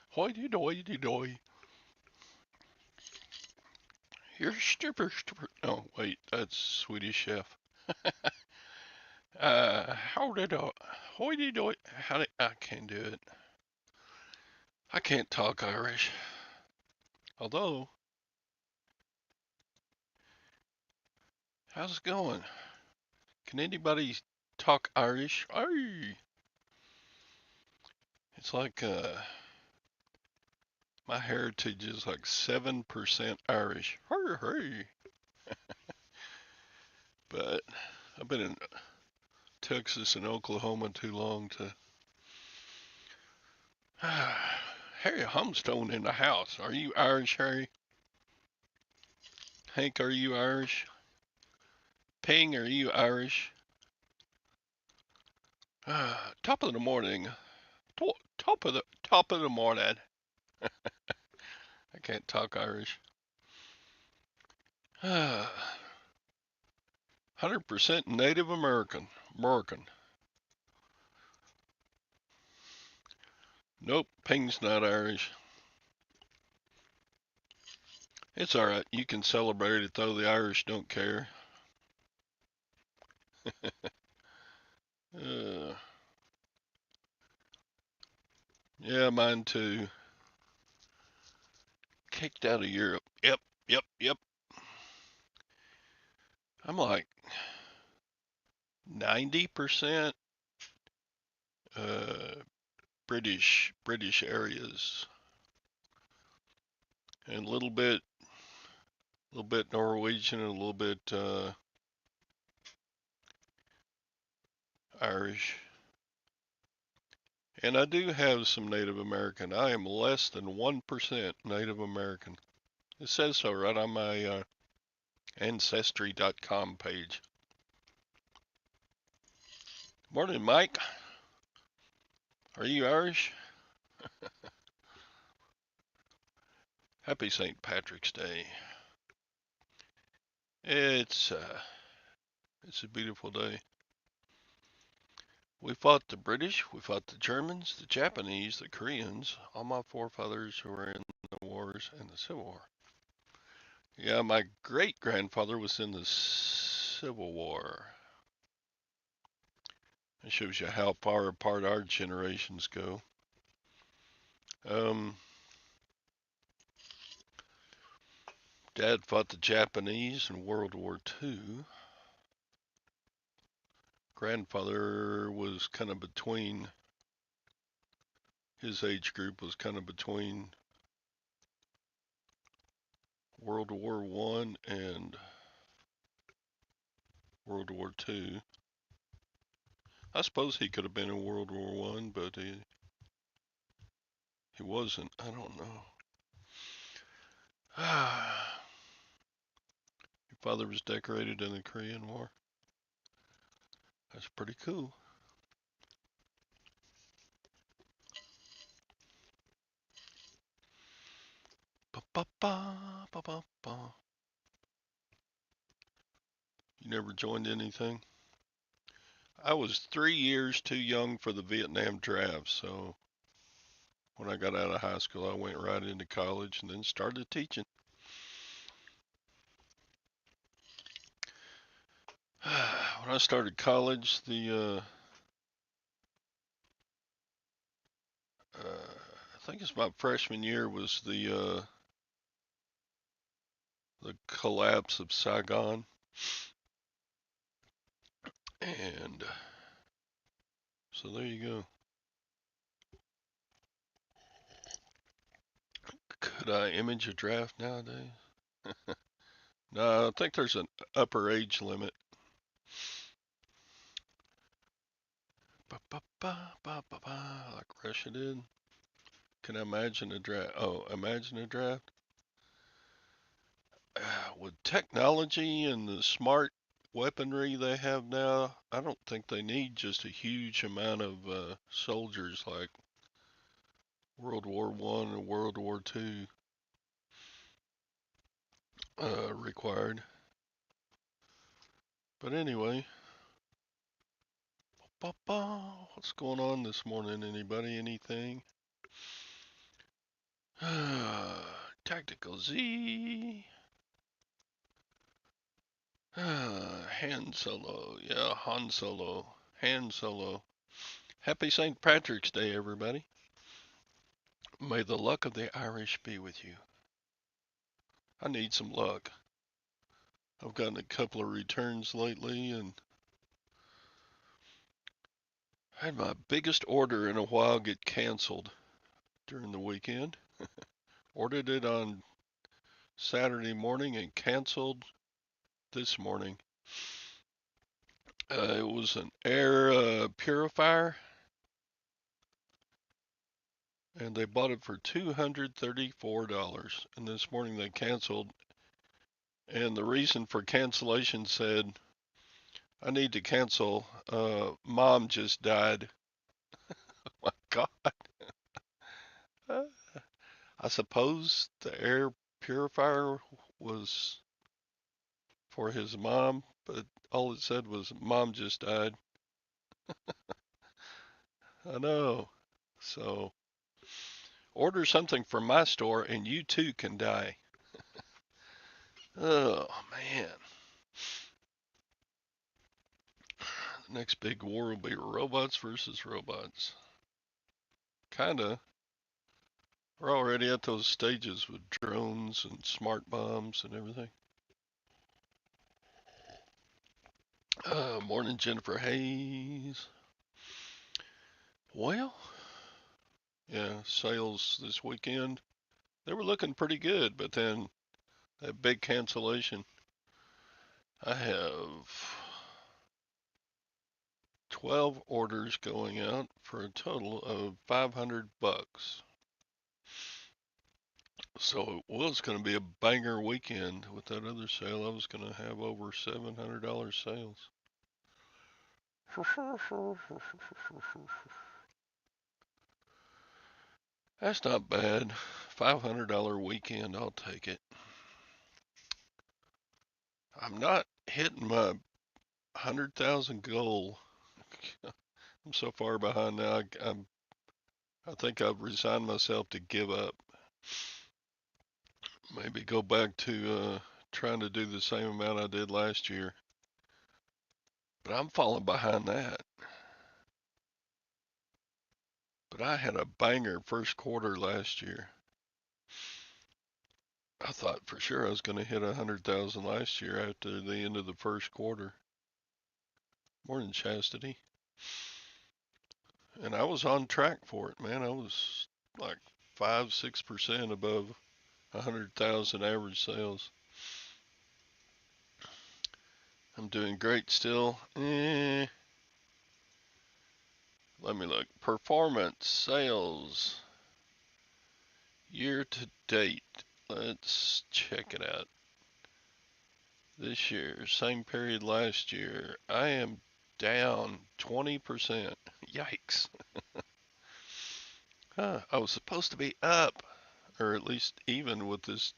Hoity doity doy. You're stupid, stupid. Oh, wait, that's Swedish Chef. How did I? Hoity doity. How did I can't do it. I can't talk Irish. Although, how's it going? Can anybody talk Irish? Aye. It's like my heritage is like 7% Irish. Hey, hey. But I've been in Texas and Oklahoma too long to. Harry Humstone in the house. Are you Irish, Harry? Hank, are you Irish? Ping, are you Irish? Top of the morning. Top of the morning. I can't talk Irish. 100% Native American. American. Nope, Ping's not Irish. It's alright. You can celebrate it though. The Irish don't care. uh, yeah, mine too. Kicked out of Europe. Yep, yep, yep. I'm like 90% uh, British areas, and a little bit Norwegian, and a little bit Irish. And I do have some Native American. I am less than 1% Native American. It says so right on my Ancestry.com page. Morning, Mike. Are you Irish? Happy St. Patrick's Day. It's a beautiful day. We fought the British, we fought the Germans, the Japanese, the Koreans, all my forefathers who were in the wars and the Civil War. Yeah, my great grandfather was in the Civil War. It shows you how far apart our generations go. Dad fought the Japanese in World War II. Grandfather was kind of between, his age group was kind of between World War I and World War II. I suppose he could have been in World War I, but he wasn't. I don't know. Your father was decorated in the Korean War. That's pretty cool. Ba ba ba ba ba ba. You never joined anything? I was 3 years too young for the Vietnam draft, so when I got out of high school, I went right into college and then started teaching. When I started college, I think it's my freshman year was the collapse of Saigon, and so there you go. Could I image a draft nowadays? No, I think there's an upper age limit. Ba ba ba ba ba ba, like Russia did. Can I imagine a draft? Oh, imagine a draft. With technology and the smart weaponry they have now, I don't think they need just a huge amount of soldiers like World War One or World War Two required. But anyway, What's going on this morning? Anybody? Anything? Tactical Z. Han Solo. Yeah, Han Solo. Han Solo. Happy St. Patrick's Day, everybody. May the luck of the Irish be with you. I need some luck. I've gotten a couple of returns lately and had my biggest order in a while get canceled during the weekend. Ordered it on Saturday morning and canceled this morning. It was an air purifier, and they bought it for $234. And this morning they canceled. And the reason for cancellation said, I need to cancel. Mom just died. My God. I suppose the air purifier was for his mom, but all it said was, Mom just died. I know. So order something from my store and you too can die. Oh, man. The next big war will be robots versus robots. Kinda. We're already at those stages with drones and smart bombs and everything. Morning, Jennifer Hayes. Well, yeah, sales this weekend, they were looking pretty good, but then that big cancellation. I have 12 orders going out for a total of $500. So it was going to be a banger weekend with that other sale. I was going to have over $700 sales. That's not bad. $500 weekend, I'll take it. I'm not hitting my 100,000 goal. I'm so far behind now. I think I've resigned myself to give up. Maybe go back to trying to do the same amount I did last year. But I'm falling behind that. But I had a banger first quarter last year. I thought for sure I was going to hit 100,000 last year after the end of the first quarter. Morning, Chastity. And I was on track for it, man. I was like 5-6% above 100,000 average sales. I'm doing great still. Let me look. Performance sales year to date. Let's check it out. This year, same period last year, I am down 20%. Yikes. I was supposed to be up, or at least even with this,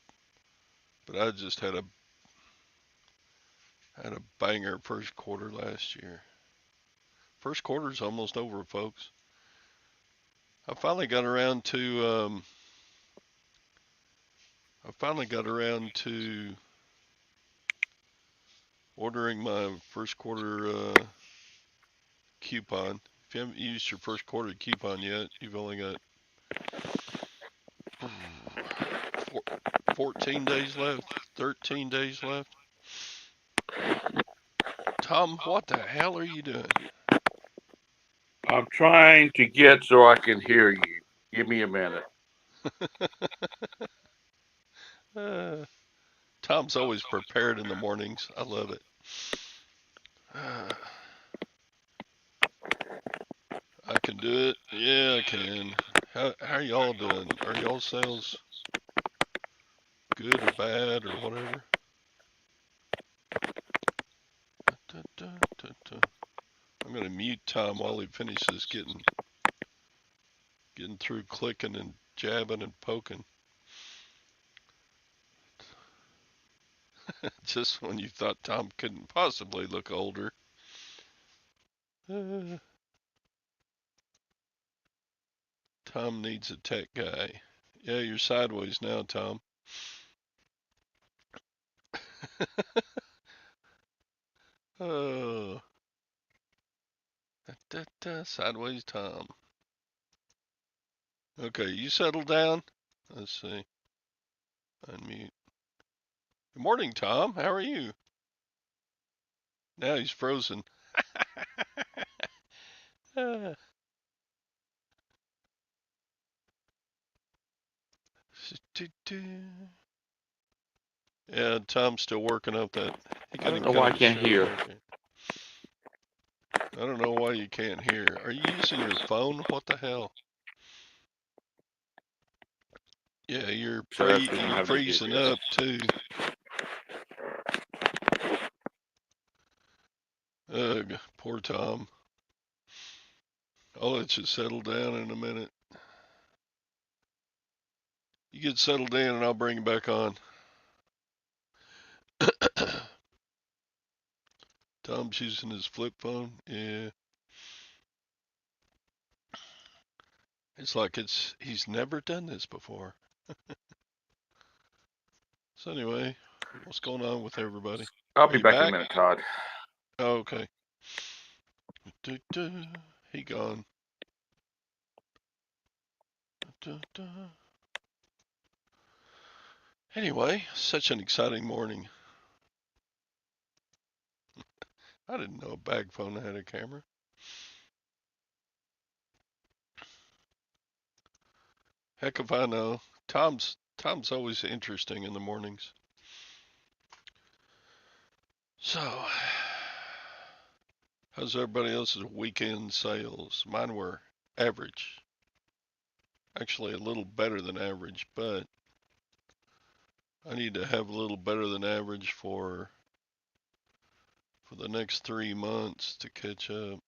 but I just had a banger first quarter last year. First quarter's almost over, folks. I finally got around to ordering my first quarter coupon. If you haven't used your first quarter coupon yet, you've only got 14 days left, 13 days left. Tom, what the hell are you doing? I'm trying to get so I can hear you. Give me a minute. Tom's always prepared in the mornings. I love it. I can do it. Yeah, I can. How are y'all doing? Are y'all sales good or bad or whatever? I'm gonna mute Tom while he finishes getting through clicking and jabbing and poking. Just when you thought Tom couldn't possibly look older. Tom needs a tech guy. Yeah, you're sideways now, Tom. Oh, sideways Tom. Okay, you settle down. Let's see. Unmute. Good morning, Tom. How are you? Now he's frozen. Ah, yeah, Tom's still working up that. He I got don't him know why kind I of can't showed hear. working. I don't know why you can't hear. Are you using your phone? What the hell? Yeah, So that's when you you're have to do freezing this. up too. Ugh, poor Tom. I'll let you settle down in a minute. You get settled in and I'll bring you back on. Tom's using his flip phone. Yeah. It's like he's never done this before. So anyway, what's going on with everybody? I'll Are be you back in a back? minute, Todd. Oh, okay. He gone. Anyway, such an exciting morning. I didn't know a bag phone had a camera. Heck if I know. Tom's always interesting in the mornings. So, how's everybody else's weekend sales? Mine were average. Actually, a little better than average, but I need to have a little better than average for the next 3 months to catch up.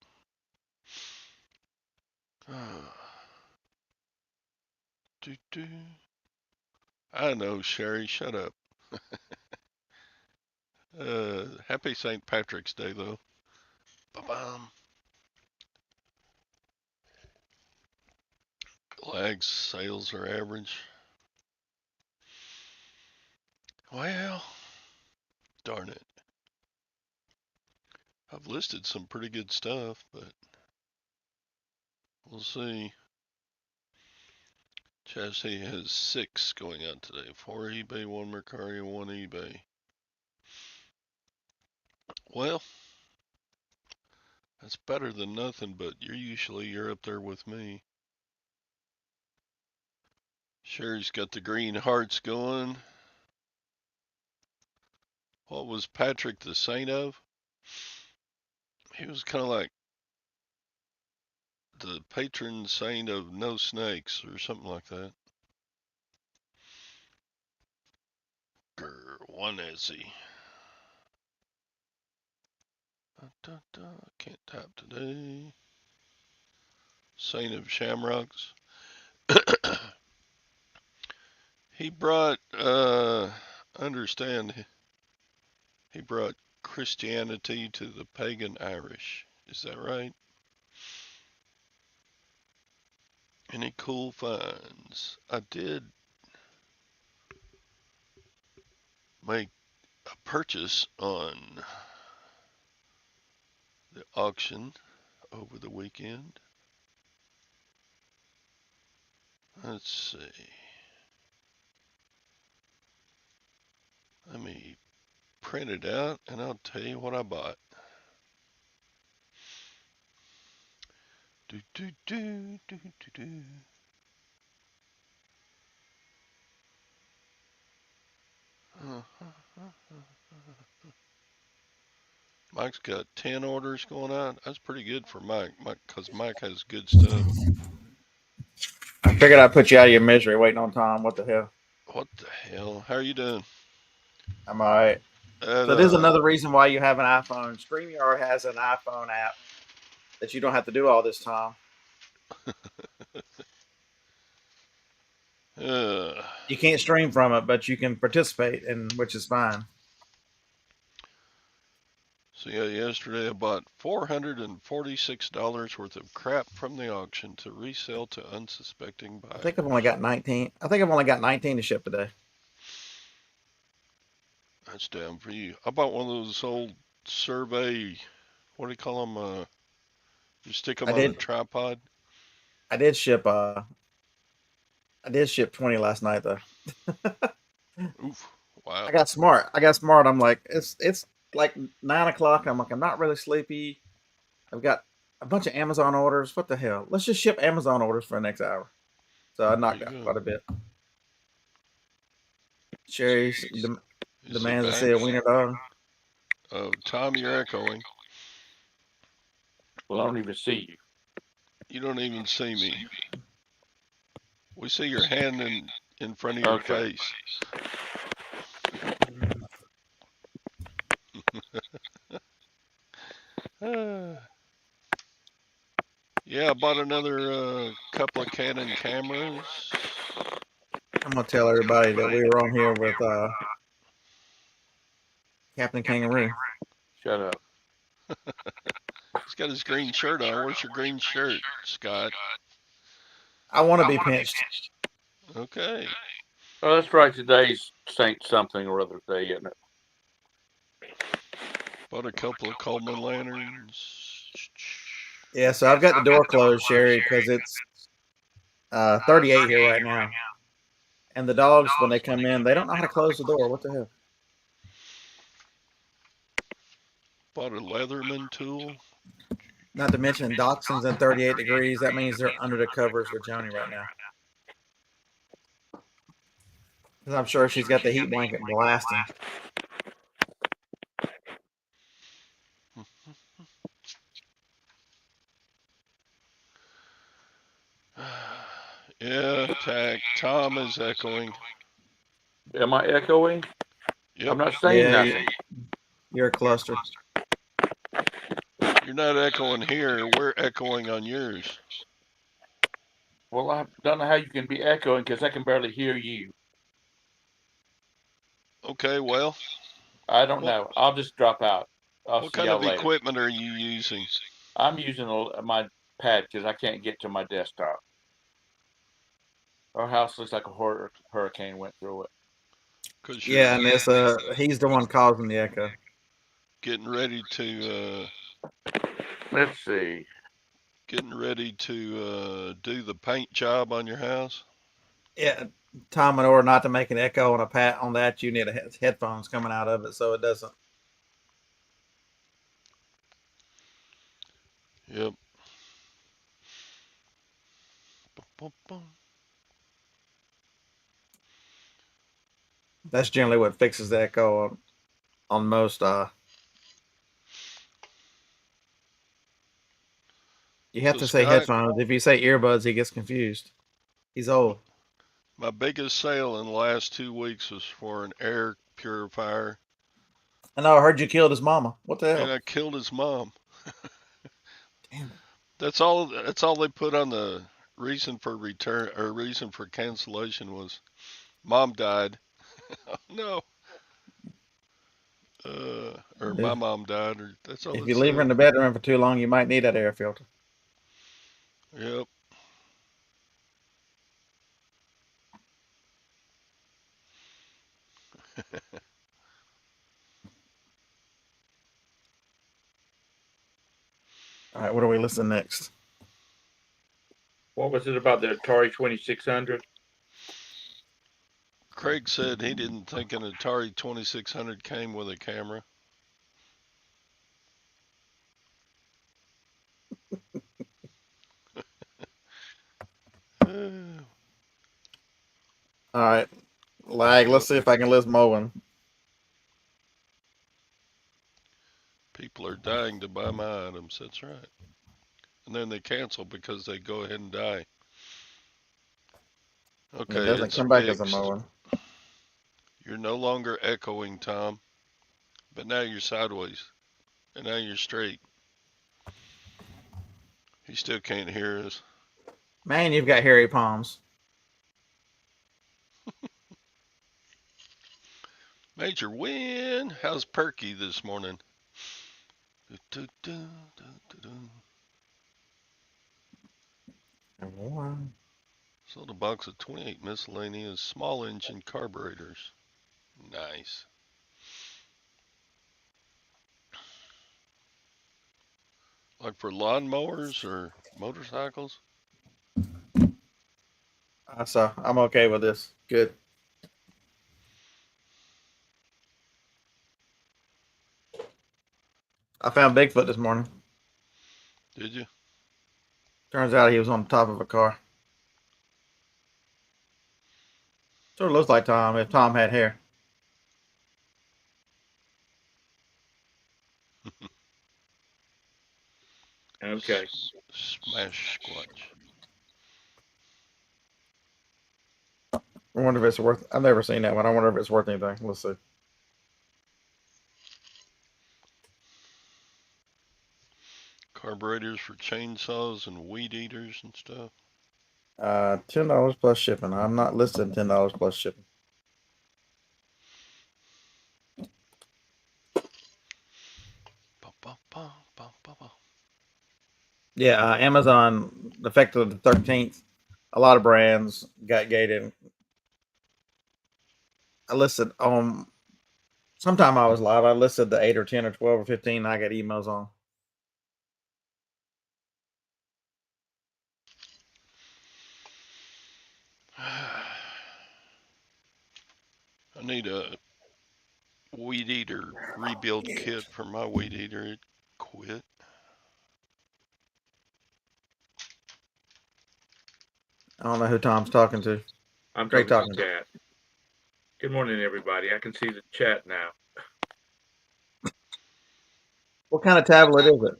I know, Sherry, shut up. Happy St. Patrick's Day, though. Ba-bam. Lags sales are average. Well, darn it. I've listed some pretty good stuff, but we'll see. Chassis has 6 going out today. 4 eBay, 1 Mercari, 1 eBay. Well, that's better than nothing, but you're up there with me. Sherry's got the green hearts going. What was Patrick the saint of? He was kind of like the patron saint of no snakes or something like that. Grr, one Ezzy. Can't tap today. Saint of Shamrocks. He brought, understand, he brought Christianity to the pagan Irish. Is that right? Any cool finds? I did make a purchase on the auction over the weekend. Let's see. Let me print it out and I'll tell you what I bought. Do do do do do do. Mike's got 10 orders going out. That's pretty good for Mike, because Mike has good stuff. I figured I'd put you out of your misery waiting on Tom. What the hell? What the hell? How are you doing? I'm all right. That So there's another reason why you have an iPhone. StreamYard has an iPhone app that you don't have to do all this, Tom. uh, You can't stream from it, but you can participate, and which is fine. So yeah, yesterday I bought $446 worth of crap from the auction to resell to unsuspecting I think I've only buyers. got 19. I think I've only got 19 to ship today. That's down for you. I bought one of those old survey, what do you call them? You stick them I on a did. tripod. I did ship. I did ship 20 last night though. Oof, wow. I got smart. I got smart. I'm like, it's like 9 o'clock. I'm like, I'm not really sleepy. I've got a bunch of Amazon orders. What the hell? Let's just ship Amazon orders for the next hour. So I There knocked you out go. quite a bit. Sherry Is it demands I back? say a wiener dog. Oh, Tom, you're echoing. Well, I don't even see you. You don't even see me. We see your hand in front of your Okay. face. Yeah, I bought another couple of Canon cameras. I'm gonna tell everybody that we were on here with Captain Kangaroo. Shut up. He's got his green shirt on. Where's your green shirt, Scott? I want to be pinched. Okay. Oh, that's right. Today's Saint something or other day, isn't it? Bought a couple of Coleman lanterns. Yeah, so I've got the door closed, Sherry, because it's 38 here right now. And the dogs, when they come in, they don't know how to close the door. What the hell? Bought a Leatherman tool. Not to mention dachshunds in 38 degrees. That means they're under the covers with Joni right now. 'Cause I'm sure she's got the heat blanket blasting. Yeah, tag. Tom is echoing. Am I echoing? Yep. I'm not saying Yeah, nothing. you're a cluster. You're not echoing here. We're echoing on yours. Well, I don't know how you can be echoing because I can barely hear you. Okay, well, I don't what know. I'll just drop out. I'll what see kind y'all of later. equipment are you using? I'm using my pad because I can't get to my desktop. Our house looks like a hurricane went through it. Because Yeah, you're and it's he's the one causing the echo. getting ready to Let's see. do the paint job on your house. Yeah, Tom, in order not to make an echo on a pat on that, you need headphones coming out of it so it doesn't. Yep. Boom, boom. That's generally what fixes the echo on most. You have So to say Scott, headphones. If you say earbuds, he gets confused. He's old. my biggest sale in the last 2 weeks was for an air purifier, I know. I heard you killed his mama. What the and hell? I killed his mom. Damn it. That's all. That's all they put on the reason for return or reason for cancellation was mom died. Oh, no, or my If, mom died, or that's all if it you leave her in said. the bedroom for too long, you might need that air filter. Yep. All right, what are we listening next? What was it about the Atari 2600? Craig said he didn't think an Atari 2600 came with a camera. All right, lag. Let's Yep. see if I can list mowing. People are dying to buy my items. That's right. And then they cancel because they go ahead and die. And it Okay, doesn't it's come back as a fixed. mowing. You're no longer echoing, Tom, but now you're sideways. And now you're straight. He still can't hear us. Man, you've got hairy palms. Major win. How's Perky this morning? Do, do, do, do. Sold a box of 28 miscellaneous small engine carburetors. Nice. Like for lawnmowers or motorcycles? So I'm okay with this. Good. I found Bigfoot this morning. Did you? Turns out he was on the top of a car. Sort of looks like Tom if Tom had hair. Okay. Smash squatch. I wonder if it's worth. I've never seen that one. I wonder if it's worth anything. Let's see. Carburetors for chainsaws and weed eaters and stuff. $10 plus shipping. I'm not listing $10 plus shipping. Ba, ba, ba, ba, ba, ba. Yeah, Amazon effective the 13th. A lot of brands got gated. I listed on sometime I was live. I listed the 8 or 10 or 12 or 15. I got emails on. I need a weed eater rebuild kit for my weed eater. It quit. I don't know who Tom's talking to. I'm Great talking to talking. the chat. Good morning, everybody. I can see the chat now. What kind of tablet is it?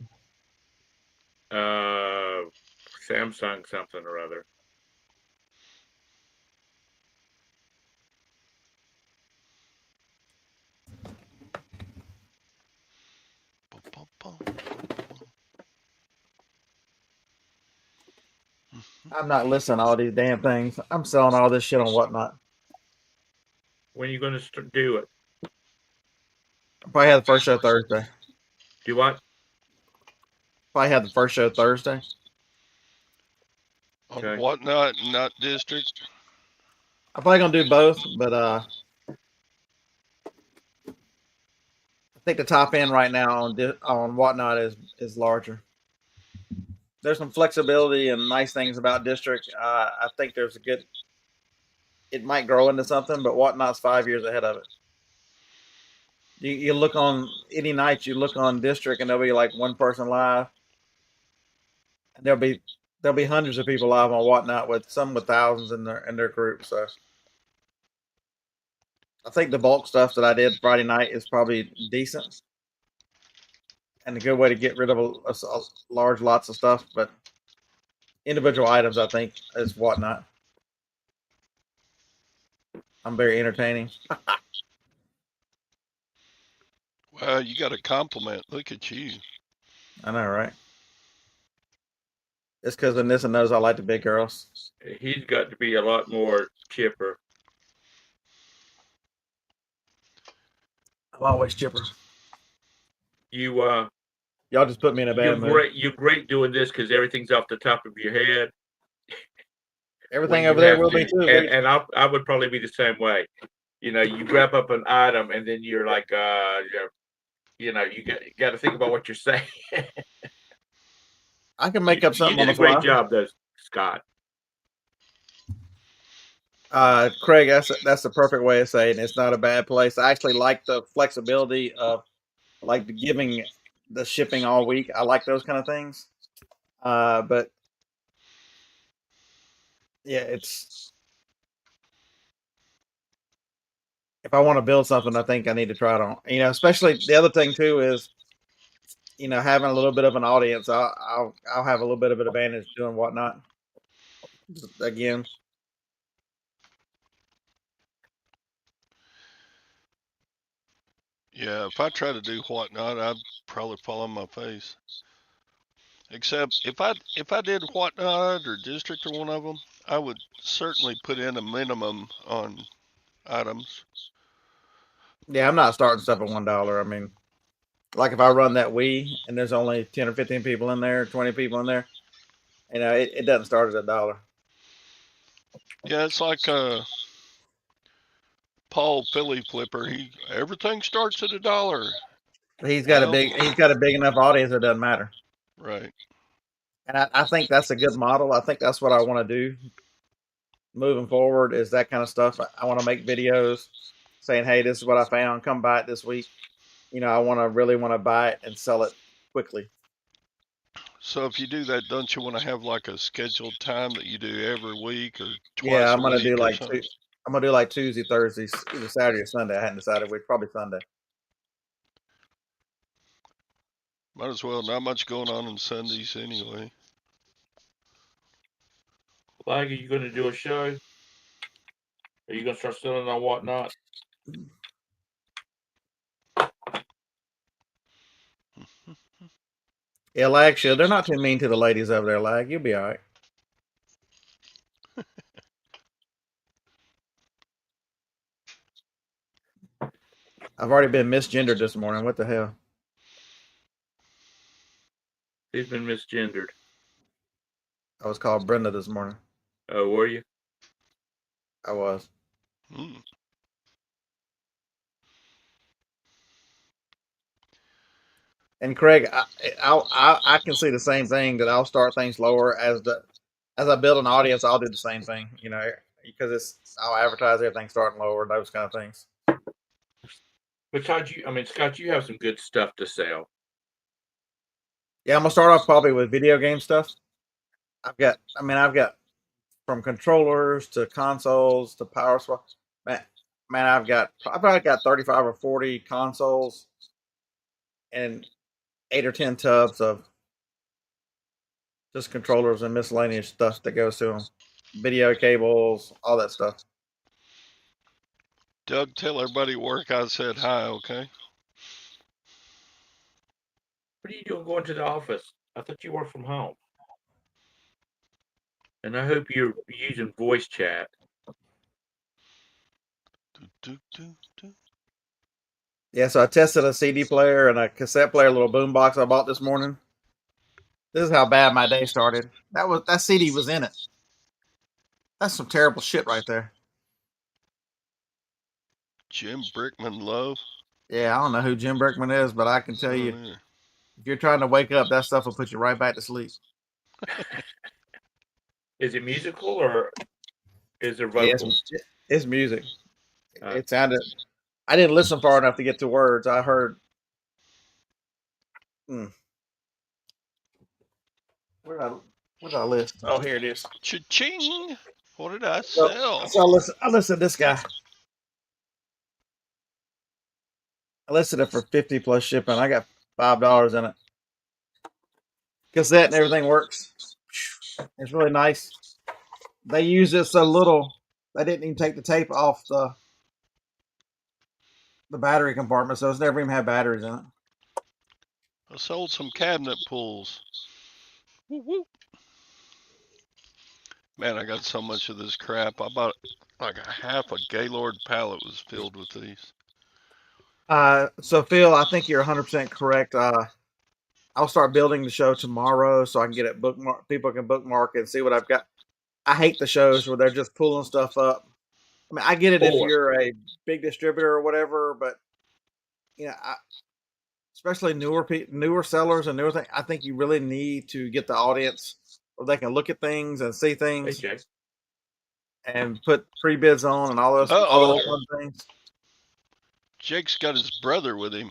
Samsung something or other. Ba, ba, ba. I'm not listing all these damn things. I'm selling all this shit on Whatnot. When are you going to do it? If I had the first show Thursday. Do what? If I had the first show Thursday. On Okay. Whatnot, not District. I'm probably gonna do both, but I think the top end right now on Whatnot is larger. There's some flexibility and nice things about District. I think there's a good. It might grow into something, but Whatnot's 5 years ahead of it. You look on any night, you look on District, and there'll be like one person live, and there'll be hundreds of people live on Whatnot with some with thousands in their group. So I think the bulk stuff that I did Friday night is probably decent and a good way to get rid of a large lots of stuff. But individual items, I think, is Whatnot. I'm very entertaining. Well, you got a compliment. Look at you. I know, right? It's because Anissa knows I like the big girls. He's got to be a lot more chipper. I'm always chipper. You Y'all just put me in a bad mood. You're great doing this because everything's off the top of your head. Everything over there will be too. And I would probably be the same way. You know, you grab up an item and then you're like, you got to think about what you're saying. I can make up something you on did the a fly. great job, though, Scott. Craig, that's the perfect way of saying it. It's not a bad place. I actually like the flexibility of like the giving the shipping all week. I like those kind of things. But yeah, it's if I want to build something, I think I need to try it on. Especially the other thing too is having a little bit of an audience. I'll have a little bit of an advantage doing Whatnot. Again, Yeah, if I try to do Whatnot, I'd probably fall on my face. Except if I did Whatnot or District or one of them, I would certainly put in a minimum on items. yeah, I'm not starting stuff at $1. I mean, Like if I run that Wii and there's only 10 or 15 people in there, 20 people in there, it doesn't start at $1. Yeah, it's like Paul Philly Flipper. Everything starts at $1. He's got Well, a big enough audience. It doesn't matter. right. And I think that's a good model. I think that's what I want to do moving forward is that kind of stuff. I want to make videos saying, hey, this is what I found. Come buy it this week. I really want to buy it and sell it quickly. So if you do that, don't you want to have like a scheduled time that you do every week or Yeah, twice a week or something? I'm gonna do like Tuesday, Thursdays, either Saturday or Sunday. I hadn't decided which. Probably Sunday. Might as well. Not much going on Sundays anyway. Like, are you going to do a show? Are you going to start selling on Whatnot? Yeah, Lag, sure. They're not too mean to the ladies over there, Lag. You'll be all right. I've already been misgendered this morning. What the hell? He's been misgendered. I was called Brenda this morning. Oh, were you? I was. Mm. And Craig, I can see the same thing that I'll start things lower as I build an audience. I'll do the same thing, because I'll advertise everything starting lower, those kind of things. But Todd, Scott, you have some good stuff to sell. Yeah, I'm gonna start off probably with video game stuff. I've got from controllers to consoles to power swap. Man, I've probably got 35 or 40 consoles and 8 or 10 tubs of just controllers and miscellaneous stuff that goes to them, video cables, all that stuff. Doug, tell everybody at work I said hi, okay? What are you doing going to the office? I thought you worked from home. And I hope you're using voice chat. Yeah, so I tested a CD player and a cassette player, a little boombox I bought this morning. This is how bad my day started. That CD was in it. That's some terrible shit right there. Jim Brickman Love. Yeah, I don't know who Jim Brickman is, but I can tell you, if you're trying to wake up, that stuff will put you right back to sleep. Is it musical or is there vocals? Yeah, it's music. It sounded. I didn't listen far enough to get to words. I heard. Where did I list? Oh, here it is. Cha-ching! What did I sell? So I listened to this guy. I listed it for 50 plus shipping. I got $5 in it. Cassette and everything works. It's really nice. They use it so little they didn't even take the tape off the battery compartment, so it's never even had batteries in it. I sold some cabinet pulls. Woo woo. Man, I got so much of this crap. I bought like a half a Gaylord pallet was filled with these. So Phil, I think you're 100% correct. I'll start building the show tomorrow so I can get it bookmark. People can bookmark it and see what I've got. I hate the shows where they're just pulling stuff up. I mean, I get it if you're a big distributor or whatever, but especially newer sellers and newer things, I think you really need to get the audience where they can look at things and see things and put pre-bids on and all those fun things. Jake's got his brother with him.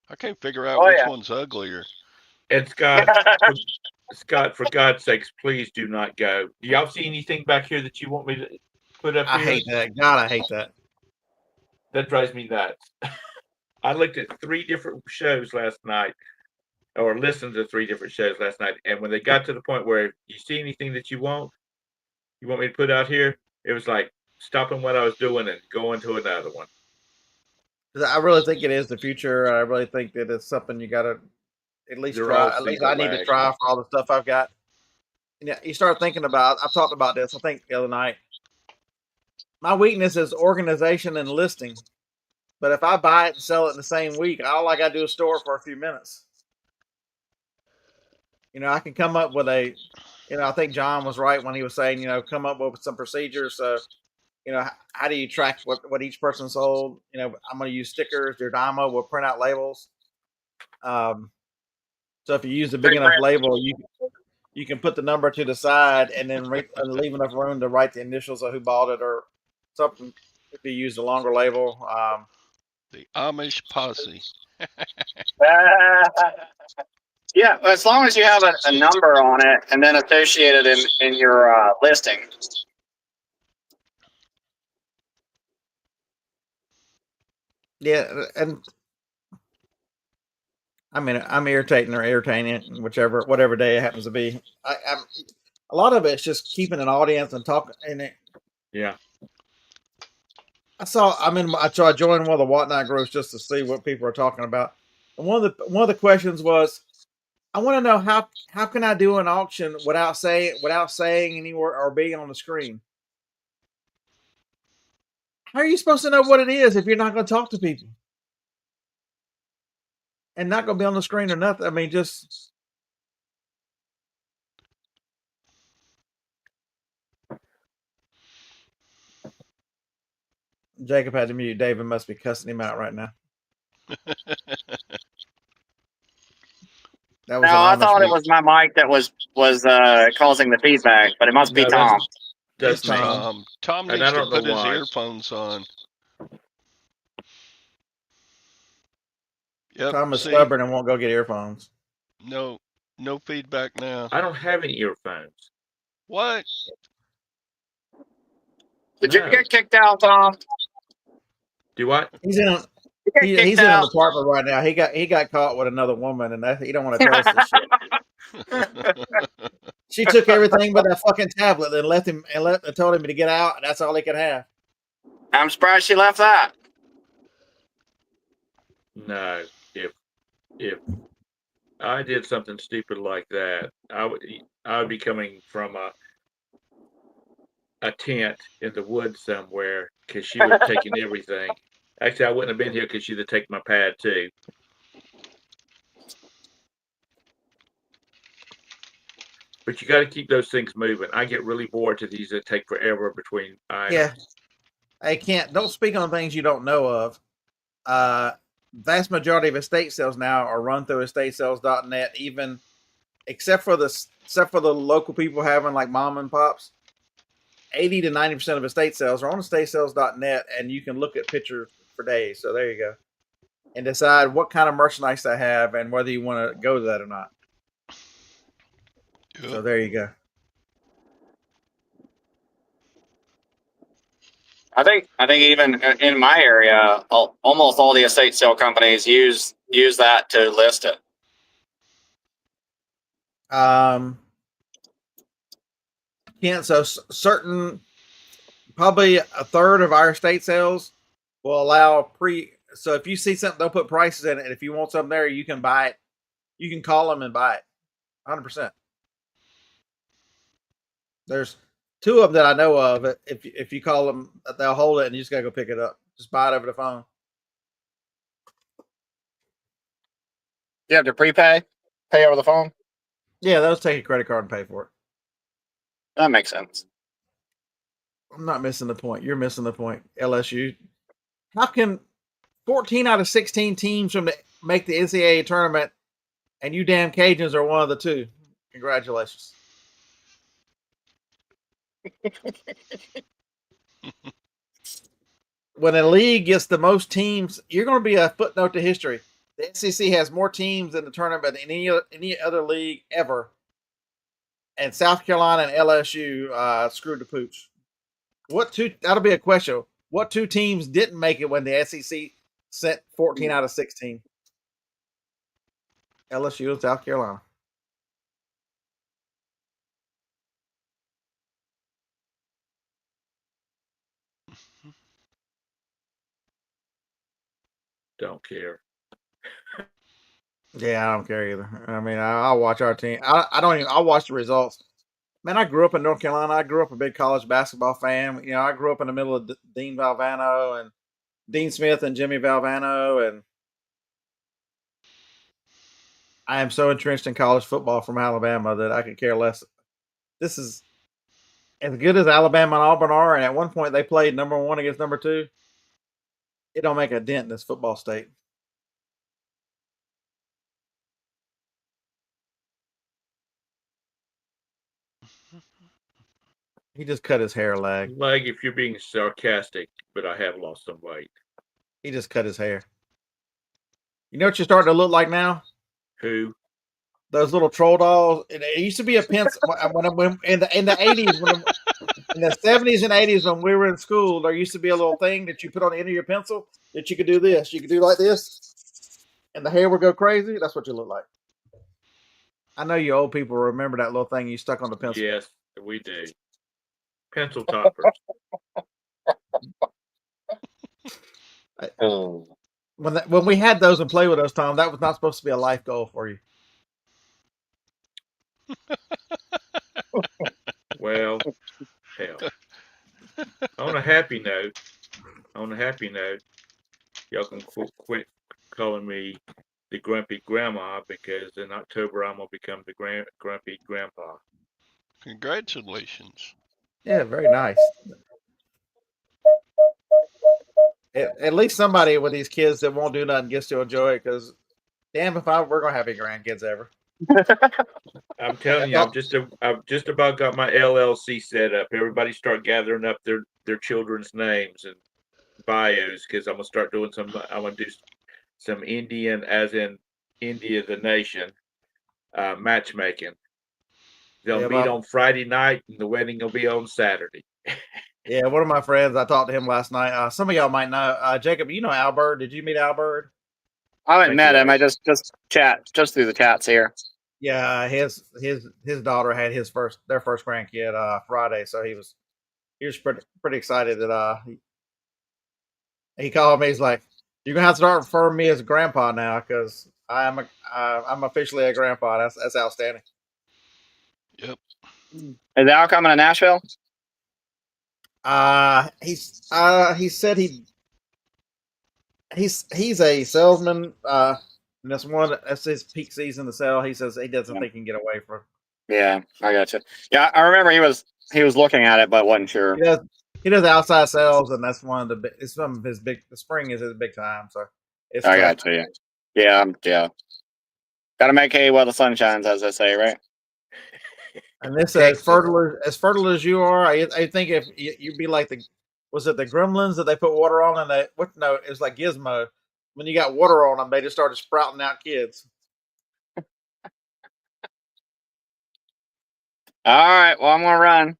I can't figure out which one's uglier. And Scott, for God's sakes, please do not go. Do y'all see anything back here that you want me to put up here? I hate that. God, I hate that. That drives me nuts. I looked at 3 different shows last night, or listened to 3 different shows last night, and when they got to the point where you see anything that you want me to put out here, it was like stopping what I was doing and going to another one. I really think it is the future. I really think that it's something you got to at least try. At least I need to try for all the stuff I've got. You start thinking about. I've talked about this. I think the other night. My weakness is organization and listing, But if I buy it and sell it in the same week, all I got to do is store it for a few minutes. I can come up with I think John was right when he was saying, come up with some procedures. So, how do you track what each person sold? I'm going to use stickers. Your Dymo will print out labels. So if you use a big enough label, you can put the number to the side and then leave enough room to write the initials of who bought it or something. If you use a longer label, The Amish posse. Yeah, as long as you have a number on it and then associated in your listing. Yeah, and I mean, I'm irritating or entertaining, whatever day it happens to be. A lot of it's just keeping an audience and talking. And Yeah. I joined one of the Whatnot groups just to see what people are talking about. And one of the questions was, I want to know how can I do an auction without saying any word or being on the screen? How are you supposed to know what it is if you're not going to talk to people and not going to be on the screen or nothing? I mean, just. Jacob had to mute. David must be cussing him out right now. No, I thought it was my mic that was causing the feedback, but it must be Tom. That's Tom. Tom needs to put his earphones on. Yep. Tom is stubborn and won't go get earphones. No feedback now. I don't have any earphones. What? Did you get kicked out, Tom? Do what? He's in an apartment right now. He got caught with another woman, and he don't want to tell us this shit. She took everything but that fucking tablet and left him and told him to get out. And that's all he could have. I'm surprised she left that. No, if I did something stupid like that, I would be coming from a tent in the woods somewhere because she would have taken everything. Actually, I wouldn't have been here because she'd have taken my pad too. But you got to keep those things moving. I get really bored to these that take forever between items. Yeah, I can't. Don't speak on things you don't know of. Vast majority of estate sales now are run through estatesales.net, even except for the local people having like mom and pops. 80 to 90% of estate sales are on estatesales.net, and you can look at pictures for days. So there you go, and decide what kind of merchandise they have and whether you want to go to that or not. Yep. So there you go. I think even in my area, almost all the estate sale companies use that to list it. So probably a third of our estate sales will allow so if you see something, they'll put prices in it. And if you want something there, you can buy it. You can call them and buy it. 100%. There's 2 of them that I know of. If you call them, they'll hold it and you just got to go pick it up. Just buy it over the phone. You have to pay over the phone? Yeah, they'll take a credit card and pay for it. That makes sense. I'm not missing the point. You're missing the point. LSU. How can 14 out of 16 teams make the NCAA tournament and you damn Cajuns are one of the 2? Congratulations. When a league gets the most teams, you're going to be a footnote to history. The SEC has more teams in the tournament than any other league ever. And South Carolina and LSU screwed the pooch. That'll be a question. What 2 teams didn't make it when the SEC sent 14 out of 16? LSU and South Carolina. Don't care. Yeah, I don't care either. I mean, I'll watch our team. I'll watch the results. Man, I grew up in North Carolina. I grew up a big college basketball fan. I grew up in the middle of Dean Valvano and Dean Smith and Jimmy Valvano, and I am so entrenched in college football from Alabama that I could care less. This is as good as Alabama and Auburn are, and at one point they played number 1 against number 2. It don't make a dent in this football state. He just cut his hair, lag. Like if you're being sarcastic, but I have lost some weight. He just cut his hair. You know what you're starting to look like now? Who? Those little troll dolls. It used to be a pencil when in the 80s, in the 70s and 80s when we were in school. There used to be a little thing that you put on the end of your pencil that you could do this. You could do like this, and the hair would go crazy. That's what you look like. I know you old people remember that little thing you stuck on the pencil. Yes, we do. Pencil toppers. When we had those and play with those, Tom, that was not supposed to be a life goal for you. Well, hell. On a happy note, y'all can quit calling me the grumpy grandma, because in October I'm gonna become the grumpy grandpa. Congratulations. Yeah, very nice. At least somebody with these kids that won't do nothing gets to enjoy it, because damn if we're gonna have any grandkids ever. I'm telling you, I've just about got my LLC set up. Everybody start gathering up their children's names and bios, because I'm gonna do some Indian, as in India the nation, matchmaking. They'll meet on Friday night, and the wedding will be on Saturday. Yeah, one of my friends, I talked to him last night. Some of y'all might know Jacob. You know Albert? Did you meet Albert? I haven't met him. I just chat through the chats here. Yeah, his daughter had their first grandkid Friday, so he was pretty excited that he called me. He's like, "You're gonna have to start referring me as grandpa now, because I'm officially a grandpa." That's outstanding. Yep. Is Al coming to Nashville? He said he's a salesman. And that's his peak season to sell. He says he doesn't think he can get away from. Yeah, I gotcha. Yeah, I remember he was looking at it, but wasn't sure. He does outside sales, and that's one of it's some of his big. The spring is his big time, so it's. I gotcha. Yeah. Got to make hay while the sun shines, as they say, right? And this as fertile as you are, I think if you'd be like was it the Gremlins that they put water on, and no, it was like Gizmo. When you got water on them, they just started sprouting out kids. All right. Well, I'm gonna run.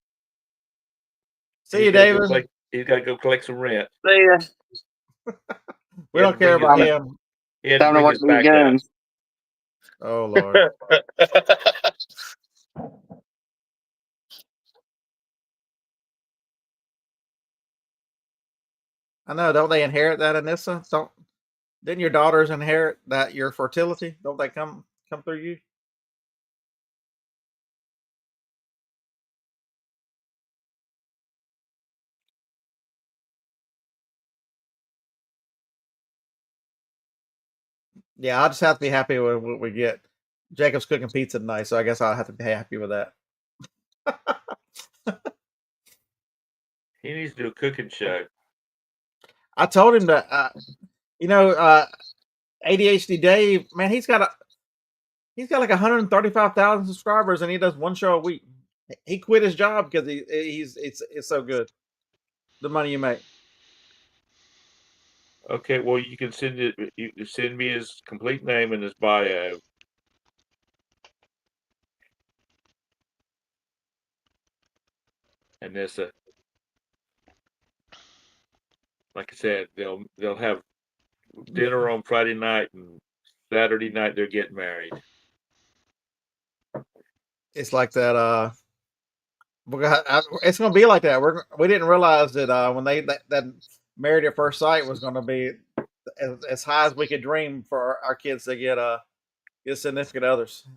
See you, David. He's got to go collect some rent. See ya. We don't care about him. Time to watch the games. Oh Lord. I know. Don't they inherit that, Anissa? Didn't your daughters inherit that, your fertility? Don't they come through you? Yeah, I'll just have to be happy with what we get. Jacob's cooking pizza tonight, so I guess I'll have to be happy with that. He needs to do a cooking show. I told him that, ADHD Dave, man, he's got like 135,000 subscribers, and he does one show a week. He quit his job because it's so good, the money you make. Okay, well, you can send it. You can send me his complete name and his bio. And this, like I said, they'll have dinner on Friday night, and Saturday night they're getting married. It's like that. It's going to be like that. We didn't realize that when that Married at First Sight was going to be as high as we could dream for our kids to get significant others.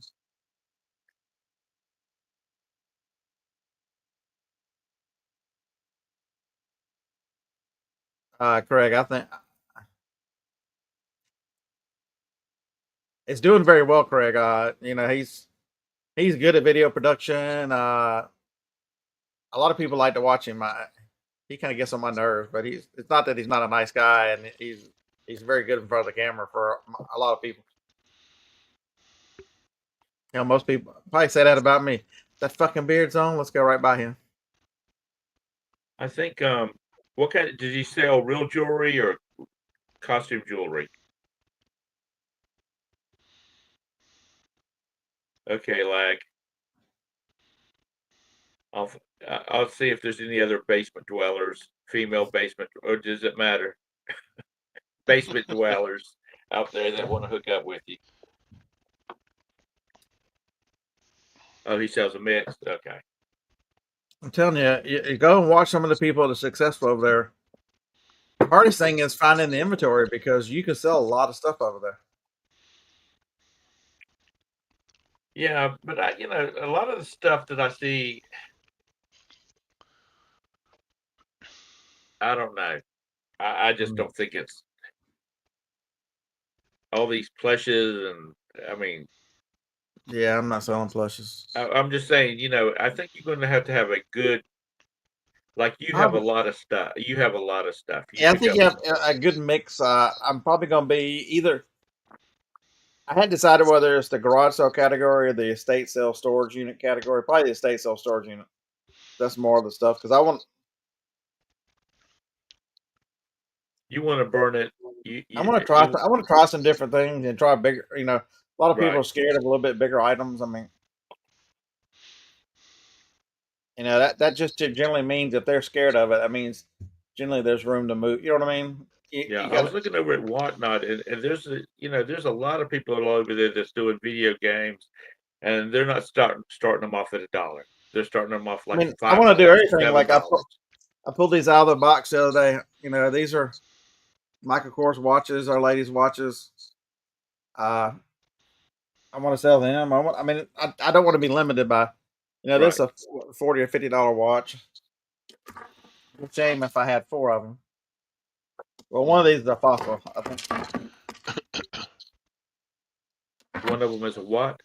Craig, I think it's doing very well, Craig. He's good at video production. A lot of people like to watch him. He kind of gets on my nerves, but it's not that he's not a nice guy, and he's very good in front of the camera for a lot of people. Most people probably say that about me. That fucking beard's on. Let's go right by him. I think what kind did he sell? Real jewelry or costume jewelry? Okay, lag. I'll see if there's any other basement dwellers, female basement, or does it matter? Basement dwellers out there that want to hook up with you. Oh, he sells a mix. Okay. I'm telling you, you go and watch some of the people that are successful over there. The hardest thing is finding the inventory because you can sell a lot of stuff over there. Yeah, but a lot of the stuff that I see, I don't know. I just don't think it's all these plushes, and I mean, yeah, I'm not selling plushes. I'm just saying, I think you're going to have a good, like you have a lot of stuff. You have a lot of stuff. Yeah, I think you have a good mix. I'm probably going to be either. I hadn't decided whether it's the garage sale category or the estate sale storage unit category. Probably the estate sale storage unit. That's more of the stuff because I want. You want to burn it. I want to try. I want to try some different things and try bigger. A lot of people are scared of a little bit bigger items. I mean, that just generally means if they're scared of it, that means generally there's room to move. You know what I mean? I was looking over at Whatnot, and there's a lot of people over there that's doing video games, and they're not starting them off at $1. They're starting them off like $5. I want to do everything. Like I $7. pulled these out of the box the other day. These are Michael Kors watches, Our Lady's watches. I want to sell them. I don't want to be limited by, this is a $40 or $50 watch. It's a shame if I had 4 of them. Well, one of these is a fossil, I think. One of them is a what?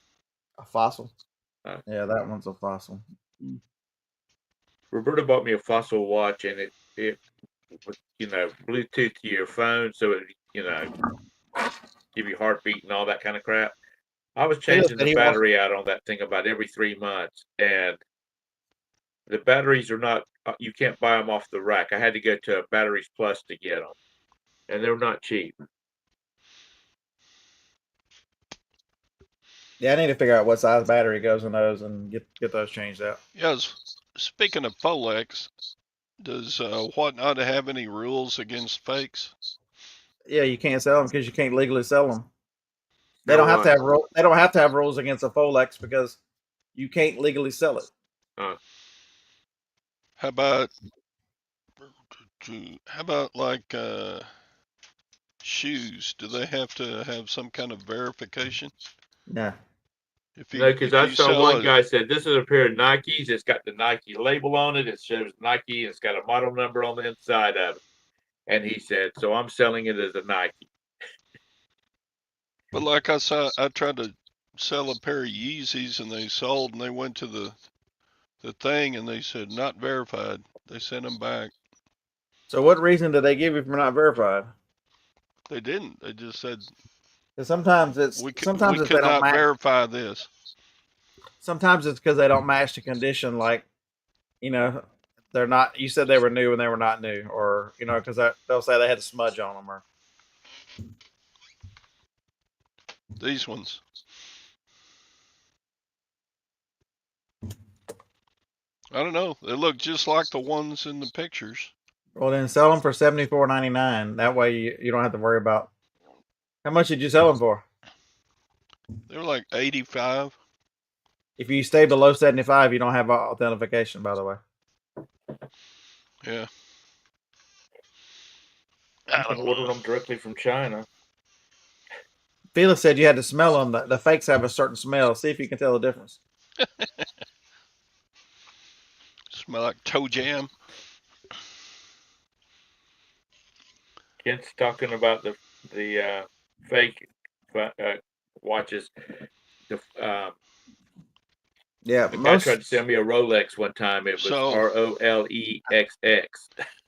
A fossil. Yeah, that one's a fossil. Roberta bought me a fossil watch, and it Bluetooth to your phone, so it give you heartbeat and all that kind of crap. I was changing the battery out on that thing about every 3 months, and the batteries are not. You can't buy them off the rack. I had to go to Batteries Plus to get them, and they're not cheap. Yeah, I need to figure out what size battery goes in those and get those changed out. Yes. Speaking of Folex, does Whatnot have any rules against fakes? Yeah, you can't sell them because you can't legally sell them. They don't have to have They don't have to have rules against a Folex because you can't legally sell it. How about like shoes? Do they have to have some kind of verification? No. Because I saw one guy said, this is a pair of Nikes. It's got the Nike label on it. It shows Nike. It's got a model number on the inside of it. And he said, so I'm selling it as a Nike. But like I tried to sell a pair of Yeezys and they sold, and they went to the thing and they said not verified. They sent them back. So what reason did they give you for not verified? They didn't. They just said. Sometimes it's we sometimes could not verify this. Sometimes it's because they don't match the condition. Like, they're not. You said they were new and they were not new, or because they'll say they had a smudge on them, or these ones. I don't know. They look just like the ones in the pictures. Well, then sell them for $74.99. That way you don't have to worry about. How much did you sell them for? They were like 85. If you stay below 75, you don't have authentication, by the way. Yeah. I can order them directly from China. Felix said you had to smell them. The fakes have a certain smell. See if you can tell the difference. Smell like toe jam. Kent's talking about the fake watches. Yeah, The guy tried to sell most me a Rolex one time. It was So ROLEXX. it's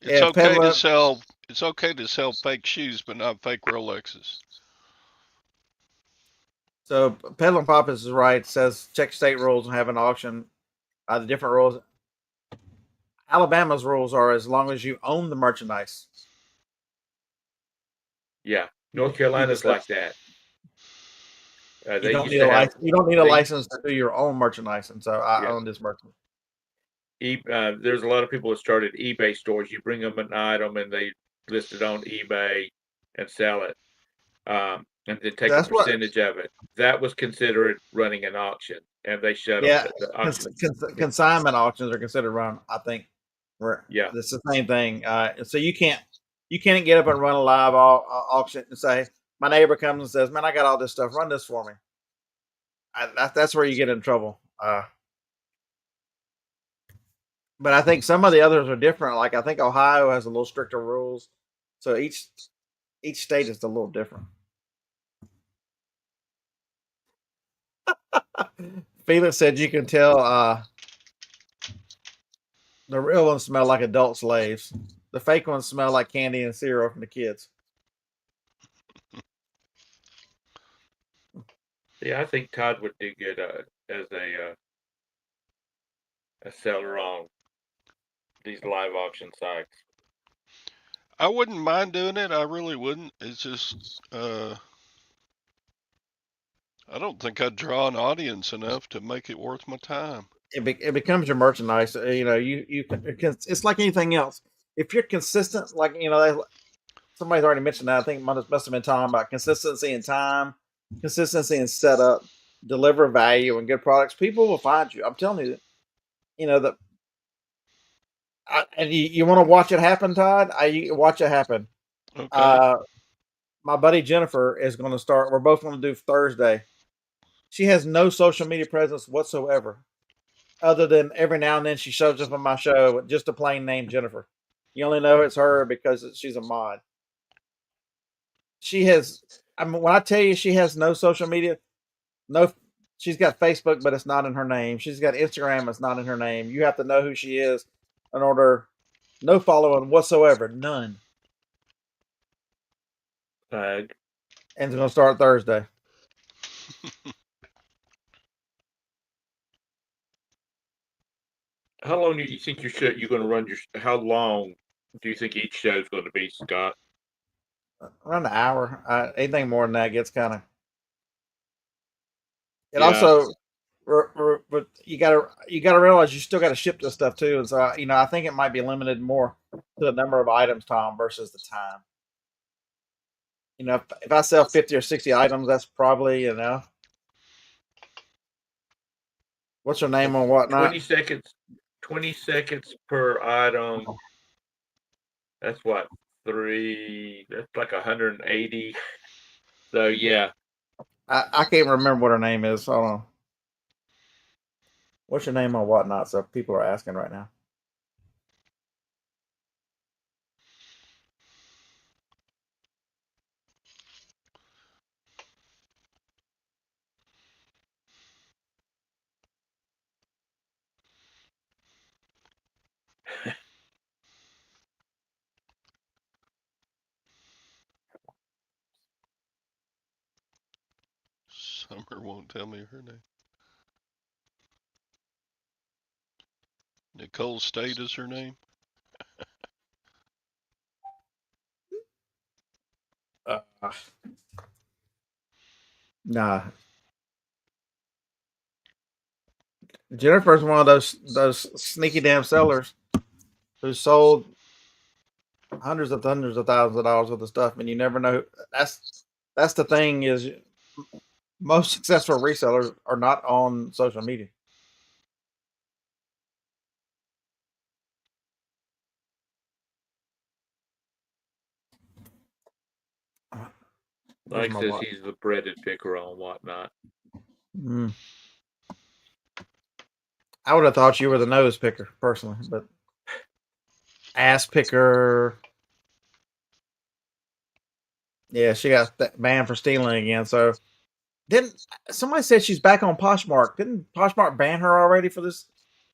yeah okay to peddler. sell fake shoes, but not fake Rolexes. So peddling Papas is right. It says check state rules and have an auction. The different rules. Alabama's rules are as long as you own the merchandise. Yeah, North You Carolina's like that. They don't used need a to have license. You don't need a they license to do your own merchandise, and so I yeah. own this merchandise. There's a lot of people that started eBay stores. You bring them an item and they list it on eBay and sell it, and then take a That's what. percentage of it. That was considered running an auction, and they shut them. Yeah, The auction. consignment auctions are considered run. I think Yeah, it's the same thing. So you can't get up and run a live auction and say my neighbor comes and says, "Man, I got all this stuff. Run this for me." That's where you get in trouble. But I think some of the others are different. Like I think Ohio has a little stricter rules, so each state is a little different. Felix said you can tell the real ones smell like adult slaves. The fake ones smell like candy and cereal from the kids. yeah. I think Todd would do good as a seller on these live auction sites. I wouldn't mind doing it. I really wouldn't. It's just, I don't think I'd draw an audience enough to make it worth my time. It becomes your merchandise. You know, it's like anything else. If you're consistent, like somebody's already mentioned that. I think must have been talking about consistency in time, consistency in setup, deliver value and good products. People will find you. I'm telling you, you know that. And you want to watch it happen, Todd? You watch it happen. Okay. Uh, my buddy Jennifer is going to start. We're both going to do Thursday. She has no social media presence whatsoever, other than every now and then she shows up on my show with just a plain name Jennifer. You only know it's her because she's a mod. She has. I mean, when I tell you she has no social media, no, she's got Facebook, but it's not in her name. She's got Instagram, it's not in her name. You have to know who she is in order. No following whatsoever, none. And it's going to start Thursday. How long do you think you're going to run your? How long do you think each show is going to be, Scott? Around an hour. Anything more than that gets kind of. It Yeah. also, but you gotta realize you still got to ship this stuff too, and so I think it might be limited more to the number of items, Tom, versus the time. If I sell 50 or 60 items, that's probably enough. What's your name on whatnot? 20 seconds. 20 seconds per item. That's what 3. That's like 180. So yeah. I can't remember what her name is. Hold on. What's your name on whatnot? So people are asking right now. Summer won't tell me her name. Nicole State is her name. Nah. Jennifer's one of those sneaky damn sellers who sold hundreds of thousands of dollars worth of stuff, and you never know. That's the thing is most successful resellers are not on social media. Like says he's the breaded picker on whatnot. I would have thought you were the nose picker personally, but ass picker. Yeah, she got banned for stealing again. So didn't somebody said she's back on Poshmark? Didn't Poshmark ban her already for this?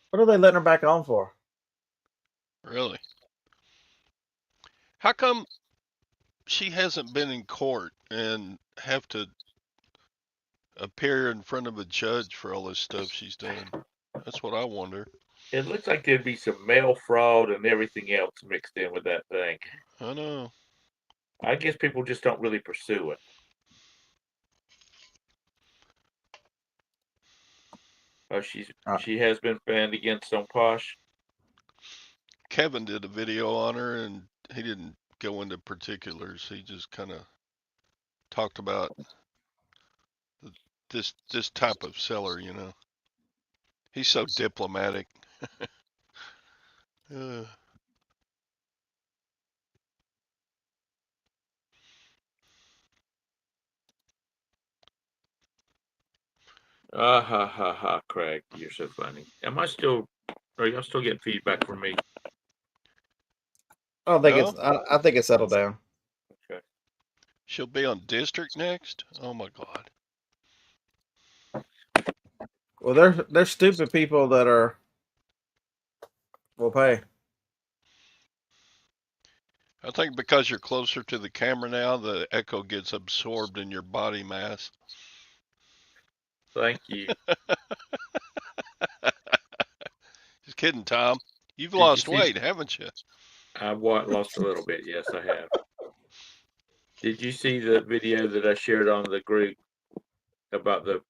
What are they letting her back on for? Really? How come she hasn't been in court and have to appear in front of a judge for all this stuff she's done? That's what I wonder. It looks like there'd be some mail fraud and everything else mixed in with that thing. I know. I guess people just don't really pursue it. Oh, she has been banned against on Posh. Kevin did a video on her, and he didn't go into particulars. He just kind of talked about this type of seller. You know, he's so diplomatic. uh, Ah ha ha ha, Craig, you're so funny. Are y'all still getting feedback from me? I don't think No? it's. I think it's settled down. Okay. She'll be on district next. Oh my God. Well, there's stupid people that will pay. I think because you're closer to the camera now, the echo gets absorbed in your body mass. Thank you. Just kidding, Tom. You've Did you lost see- weight, haven't you? I've lost a little bit. Yes, I have. Did you see the video that I shared on the group about the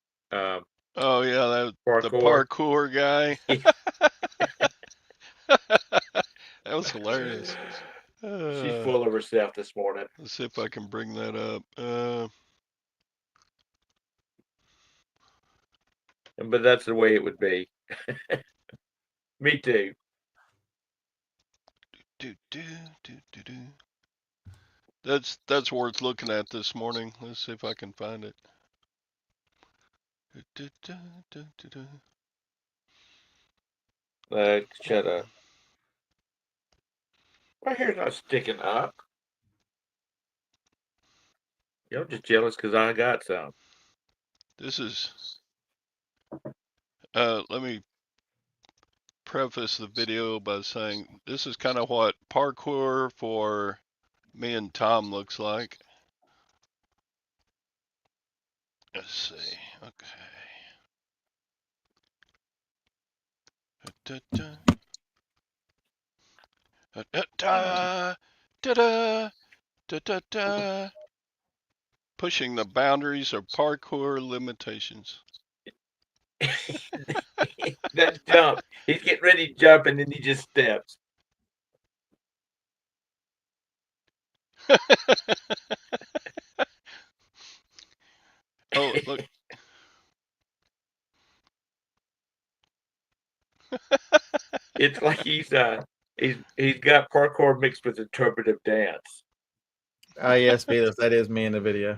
Oh yeah, the parkour? parkour guy. That was hilarious. She's full of herself this morning. Let's see if I can bring that up. But that's the way it would be. Me too. That's worth looking at this morning. Let's see if I can find it. Shut up. My hair's not sticking up. You're just jealous because I got some. This is. Let me preface the video by saying this is kind of what parkour for me and Tom looks like. Let's see. Okay. Pushing the boundaries of parkour limitations. That jump. He's getting ready to jump and then he just steps. Oh, look. It's like he's got parkour mixed with interpretive dance. Yes, Felix, that is me in the video.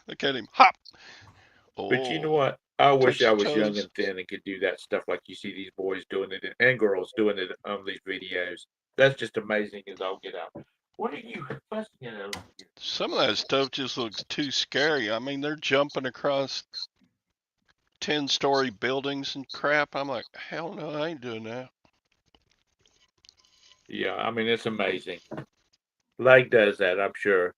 Look at him hop. Oh, but you know what? I wish I was young toes. and thin and could do that stuff like you see these boys doing it and girls doing it on these videos. That's just amazing as I'll get out. What are you fussing at? Some of that stuff just looks too scary. I mean, they're jumping across 10-story buildings and crap. I'm like, hell no, I ain't doing that. Yeah, I mean, it's amazing. Leg does that, I'm sure.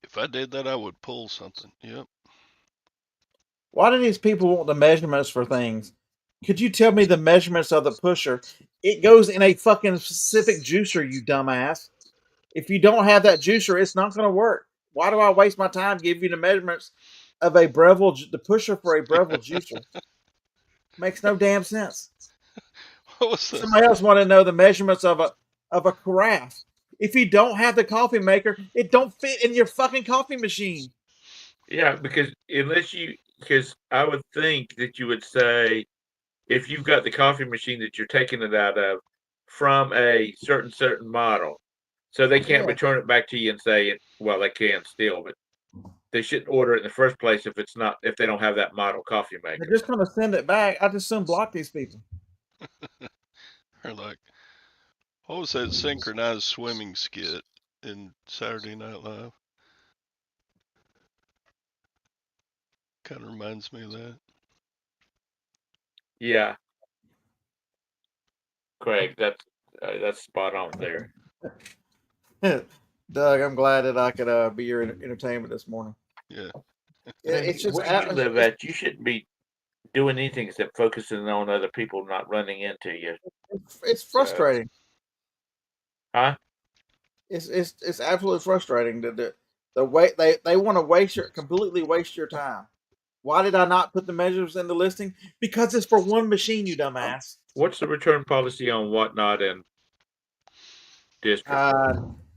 If I did that, I would pull something. Yep. Why do these people want the measurements for things? Could you tell me the measurements of the pusher? It goes in a fucking specific juicer, you dumbass. If you don't have that juicer, it's not going to work. Why do I waste my time giving you the measurements of a Breville, the pusher for a Breville juicer? Makes no damn sense. What was that? Somebody else want to know the measurements of a carafe. If you don't have the coffee maker, it don't fit in your fucking coffee machine. Yeah, because I would think that you would say, if you've got the coffee machine that you're taking it out of from a certain model, so they can't return it back to you and say, well, they can still, but they shouldn't order it in the first place if they don't have that model coffee maker. They're just going to send it back. I just soon block these people. Or like, What was that synchronized swimming skit in Saturday Night Live? Kind of reminds me of that. Yeah, Craig, that's spot on there. Doug, I'm glad that I could be your entertainment this morning. Yeah. Man, It's just where you live at, you shouldn't be doing anything except focusing on other people not running into you. it's frustrating. Huh? It's absolutely frustrating that the way they want to completely waste your time. Why did I not put the measures in the listing? Because it's for one machine, you dumbass. What's the return policy on Whatnot and District?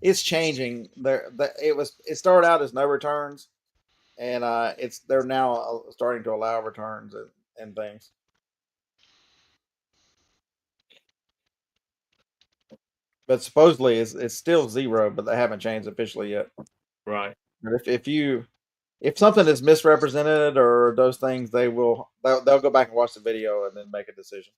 It's changing. It started out as no returns, and they're now starting to allow returns and things. But supposedly it's still zero, but they haven't changed officially yet. Right. But if something is misrepresented or those things, they'll go back and watch the video and then make a decision.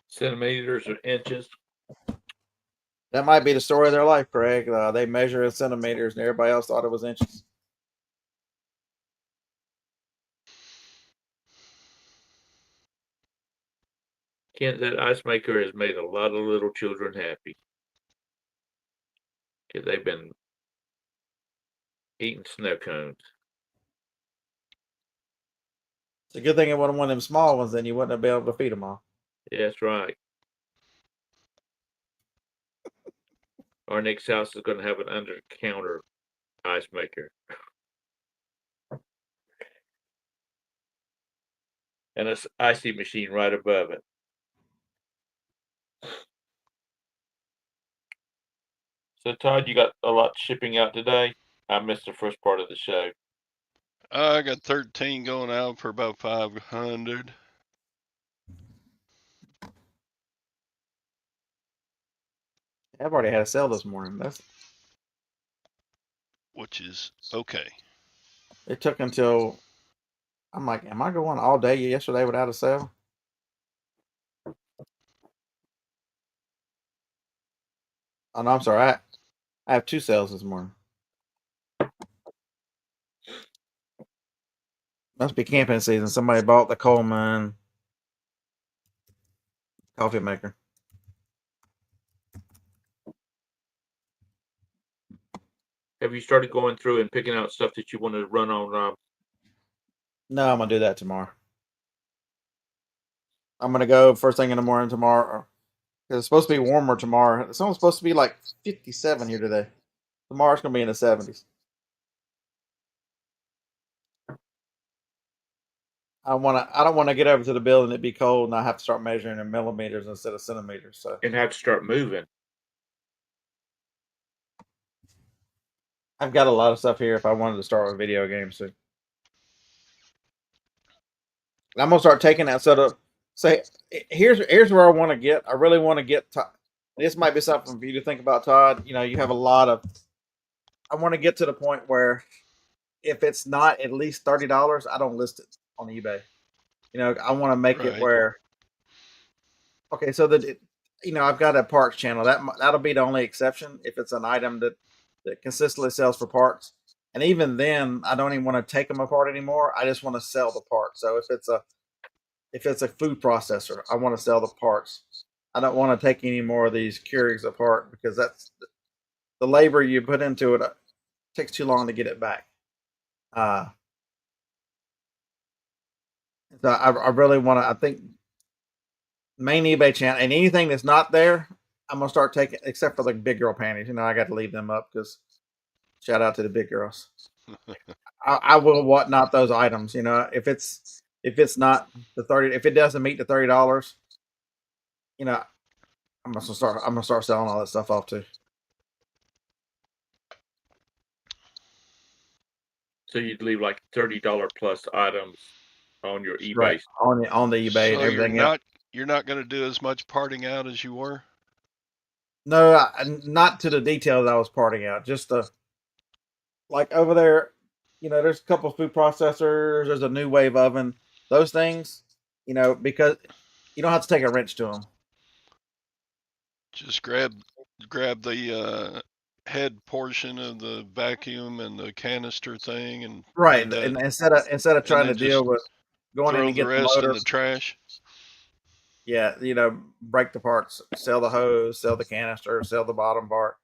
Centimeters or inches? That might be the story of their life, Craig. They measure in centimeters, and everybody else thought it was inches. Kent, that ice maker has made a lot of little children happy. Because they've been eating snow cones. It's a good thing it wasn't one of them small ones, then you wouldn't have been able to feed them all. Yeah, that's right. Our next house is going to have an under-counter ice maker. And an icy machine right above it. So, Todd, you got a lot shipping out today? I missed the first part of the show. I got 13 going out for about 500. I've already had a sale this morning. Which is okay. It took until I'm like, am I going all day yesterday without a sale? Oh no, I'm sorry. I have 2 sales this morning. Must be camping season. Somebody bought the Coleman coffee maker. Have you started going through and picking out stuff that you want to run on? No, I'm gonna do that tomorrow. I'm gonna go first thing in the morning tomorrow. It's supposed to be warmer tomorrow. It's only supposed to be like 57 here today. Tomorrow's gonna be in the 70s. I don't want to get over to the building, it be cold, and I have to start measuring in millimeters instead of centimeters. So And have to start moving. I've got a lot of stuff here if I wanted to start with video games soon. I'm gonna start taking that. So to say, here's where I want to get. I really want to get. This might be something for you to think about, Todd. You know, you have a lot of. I want to get to the point where, if it's not at least $30, I don't list it on eBay. You know, I want to make it Right. where. Okay, so I've got a parts channel. That'll be the only exception if it's an item that consistently sells for parts. And even then, I don't even want to take them apart anymore. I just want to sell the parts. So if it's a food processor, I want to sell the parts. I don't want to take any more of these Keurigs apart because that's the labor you put into it. Takes too long to get it back. So I really want to. I think main eBay channel and anything that's not there, I'm gonna start taking, except for like big girl panties. You know, I got to leave them up because shout out to the big girls. I will whatnot those items. You know, if it's not the 30, if it doesn't meet the $30, you know, I'm gonna start selling all that stuff off too. So you'd leave like $30 plus items on your eBay. Right. On the eBay So and everything else. you're not going to do as much parting out as you were? No, not to the detail that I was parting out. Just like over there, there's a couple of food processors. There's a new wave oven. Those things, because you don't have to take a wrench to them. Just grab the head portion of the vacuum and the canister thing and Right, put that, and instead of and trying to then deal just with going in throw and the get the rest in motor, the trash. yeah, break the parts, sell the hose, sell the canister, sell the bottom part.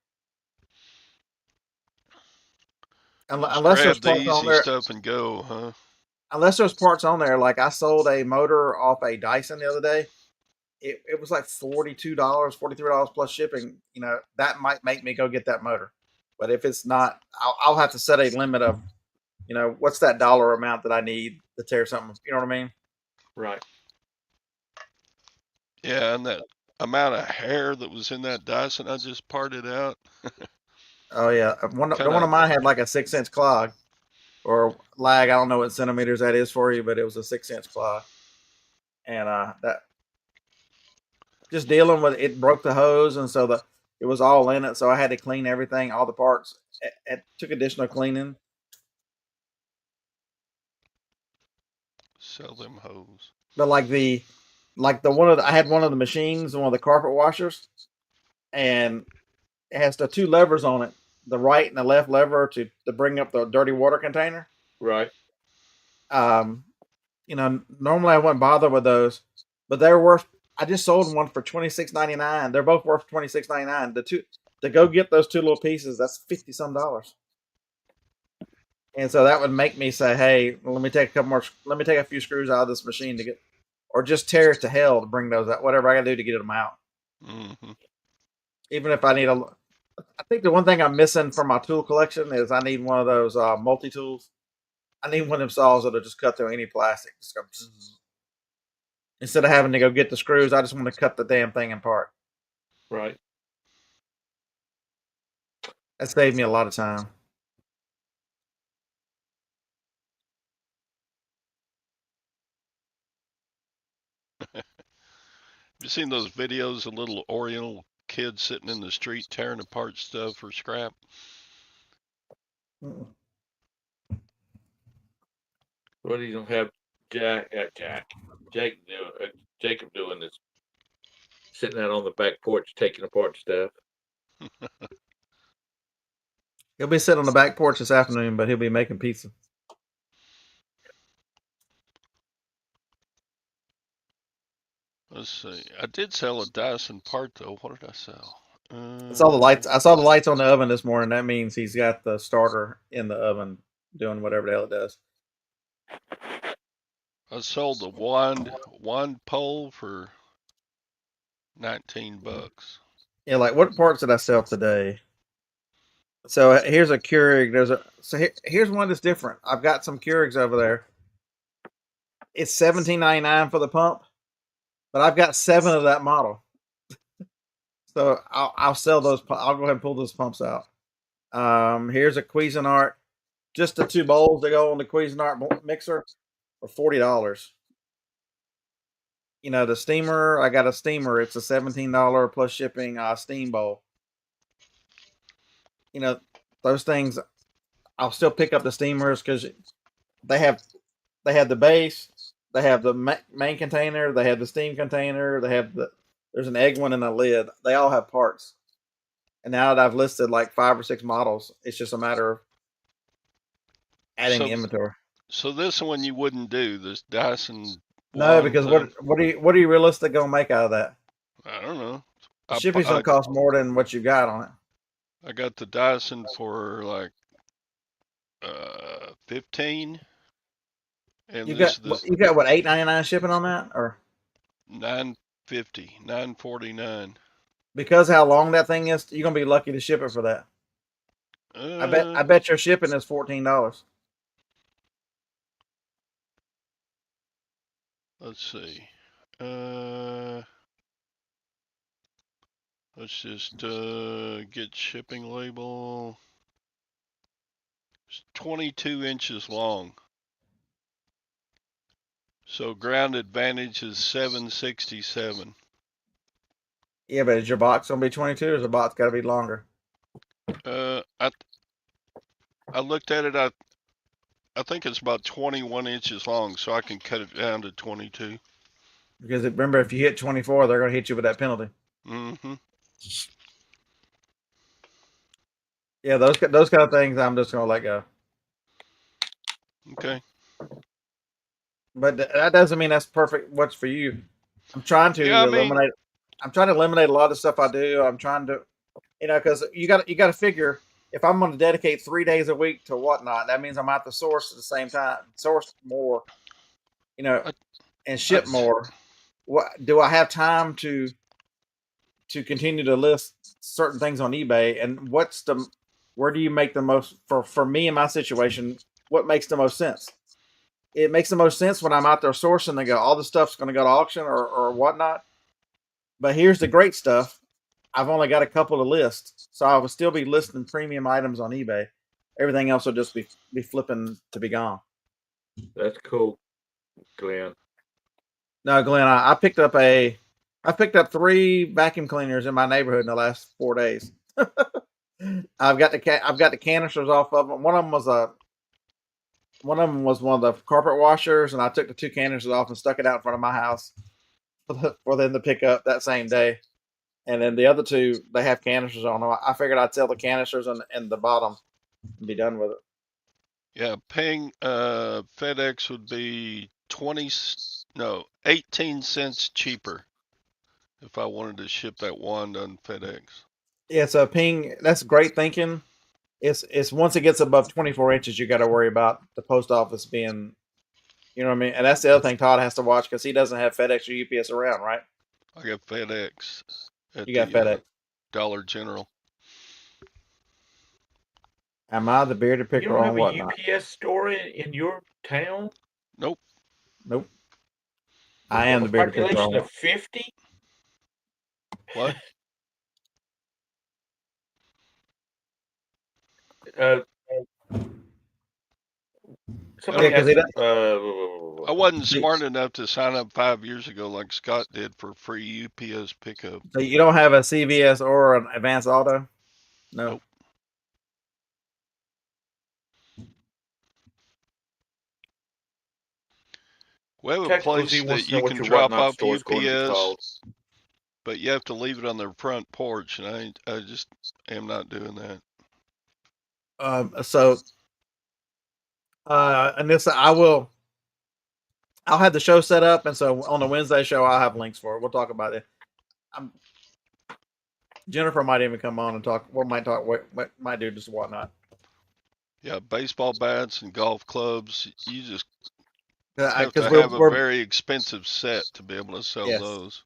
Just Unless there's grab the parts on easy there, stuff and go, huh? unless there's parts on there, like I sold a motor off a Dyson the other day. It was like $42, $43 plus shipping. That might make me go get that motor. But if it's not, I'll have to set a limit of, what's that dollar amount that I need to tear something. You know what I mean? Right. Yeah, and that amount of hair that was in that Dyson I just parted out, Oh yeah, the one kind of of. mine had like a 6-inch clog or lag. I don't know what centimeters that is for you, but it was a 6-inch clog, and that just dealing with it broke the hose, and so it was all in it. So I had to clean everything, all the parts. It took additional cleaning. Sell them hoes. But I had one of the machines, one of the carpet washers, and it has the two levers on it, the right and the left lever to bring up the dirty water container. Right. Um, normally I wouldn't bother with those, but they're worth. I just sold one for $26.99. They're both worth $26.99. The two to go get those two little pieces, that's $50-some. And so that would make me say, "Hey, let me take a couple more. Let me take a few screws out of this machine to get, or just tear it to hell to bring those out. Whatever I got to do to get them out. Mm-hmm. Even if I need a, I think the one thing I'm missing from my tool collection is I need one of those multi tools. I need one of them saws that'll just cut through any plastic. Just go, instead of having to go get the screws, I just want to cut the damn thing apart. Right. That saved me a lot of time. You seen those videos of little Oriental kids sitting in the street tearing apart stuff for scrap? Mm-mm. What do you don't have Jacob doing this, sitting out on the back porch taking apart stuff. He'll be sitting on the back porch this afternoon, but he'll be making pizza. Let's see. I did sell a Dyson part though. What did I sell? I saw the lights. I saw the lights on the oven this morning. That means he's got the starter in the oven doing whatever the hell it does. I sold the wand pole for $19. Yeah, like what parts did I sell today? So here's a Keurig. Here's one that's different. I've got some Keurigs over there. It's $17.99 for the pump, but I've got 7 of that model. So I'll sell those. I'll go ahead and pull those pumps out. Here's a Cuisinart. Just the 2 bowls that go on the Cuisinart mixer for $40. The steamer. I got a steamer. It's a $17 plus shipping steam bowl. Those things. I'll still pick up the steamers because they have the base, they have the main container, they have the steam container, there's an egg one and a lid. They all have parts. And now that I've listed like 5 or 6 models, it's just a matter of adding the inventory. So this one you wouldn't do, this Dyson. No, because what are you realistic gonna make out of that? I don't know. Shipping's gonna cost more than what you got on it. I got the Dyson for like 15. And You got what, $8.99 shipping on that, or $9.50, $9.49. because how long that thing is, you're gonna be lucky to ship it for that. I bet your shipping is $14. Let's see. Let's just get shipping label. It's 22 inches long. So ground advantage is 767. Yeah, but is your box gonna be 22, or is the box got to be longer? I I looked at it. I think it's about 21 inches long, so I can cut it down to 22. Because remember, if you hit 24, they're going to hit you with that penalty. Mm-hmm. Yeah, those kind of things, I'm just going to let go. Okay. But that doesn't mean that's perfect. What's for you? I'm trying to Yeah, I mean, eliminate. I'm trying to eliminate a lot of stuff I do. I'm trying to, because you got to figure if I'm going to dedicate 3 days a week to whatnot, that means I'm out to source at the same time, source more, I, and I, ship more. What do I have time to continue to list certain things on eBay? And where do you make the most for me in my situation? What makes the most sense? It makes the most sense when I'm out there sourcing. They go, all the stuff's going to go to auction or whatnot. But here's the great stuff. I've only got a couple to list, so I will still be listing premium items on eBay. Everything else will just be flipping to be gone. That's cool, Glenn. No, Glenn, I picked up 3 vacuum cleaners in my neighborhood in the last 4 days. I've got the canisters off of them. One of them was one of the carpet washers, and I took the 2 canisters off and stuck it out in front of my house for them to pick up that same day. And then the other 2, they have canisters on them. I figured I'd sell the canisters and the bottom and be done with it. yeah, paying FedEx would be 18 cents cheaper if I wanted to ship that wand on FedEx. Yeah, so ping, that's great thinking. It's once it gets above 24 inches, you got to worry about the post office being, you know what I mean? And that's the other thing Todd has to watch because he doesn't have FedEx or UPS around, right? I got FedEx at You got the FedEx. Dollar General. Am I the bearded You picker don't have on a whatnot? UPS store in your town? Nope. Nope. I am A the bearded picker on population of what? 50? What? Uh, I somebody Yeah, don't. because asked. I wasn't see, smart enough to sign up 5 years ago like Scott did for free UPS pickup. so you don't have a CVS or an Advance Auto? No. Nope. We have a Technical Z place wants that to know you what can your drop whatnot off store is going to be called. UPS, but you have to leave it on their front porch, and I just am not doing that. So, and this I'll have the show set up, and so on the Wednesday show, I'll have links for it. We'll talk about it. Jennifer might even come on and talk. What might do just whatnot. Yeah, baseball bats and golf clubs. You just have Because to have a we're very expensive set to be able to sell yes, those.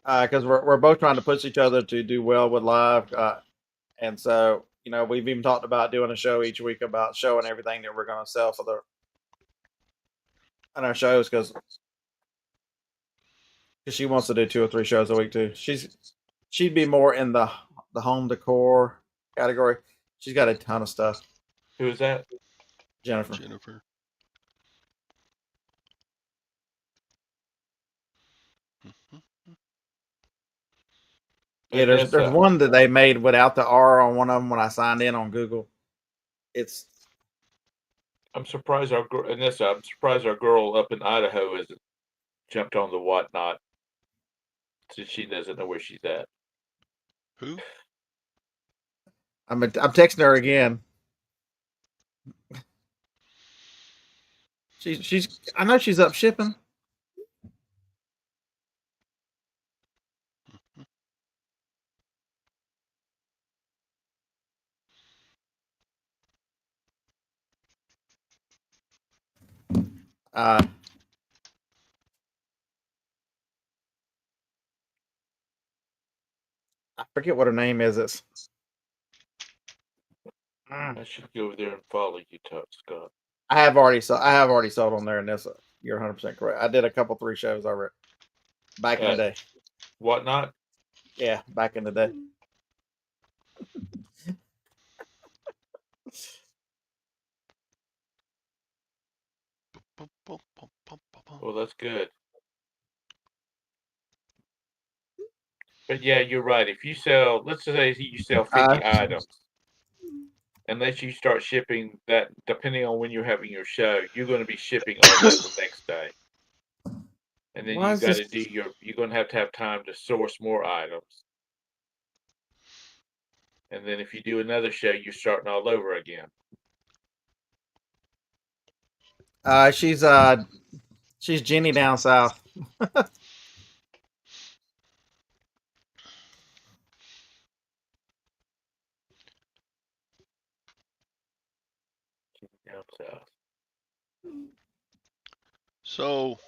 because we're both trying to push each other to do well with live, and so we've even talked about doing a show each week about showing everything that we're going to sell on our shows because she wants to do 2 or 3 shows a week too. She'd be more in the home decor category. She's got a ton of stuff. Who is that? Jennifer. Jennifer. Yeah, there's Anissa. one that they made without the R on one of them when I signed in on Google. It's I'm surprised Anissa. I'm surprised our girl up in Idaho hasn't jumped on the whatnot since she doesn't know where she's at. Who? I'm texting her again. She's I know she's up shipping. Uh, I forget what her name is. It's I should go over there and follow you, Scott. I have already sold on there, and this you're 100% correct. I did a couple 3 shows already back in the day. Whatnot? Yeah, back in the day. Well, that's good. But yeah, you're right. If you sell, let's say you sell 50 items, unless you start shipping that, depending on when you're having your show, you're going to be shipping all that the next day. And then Why you is got to this? do you're going to have time to source more items. And then if you do another show, you're starting all over again. She's Jenny down south. Down south. So,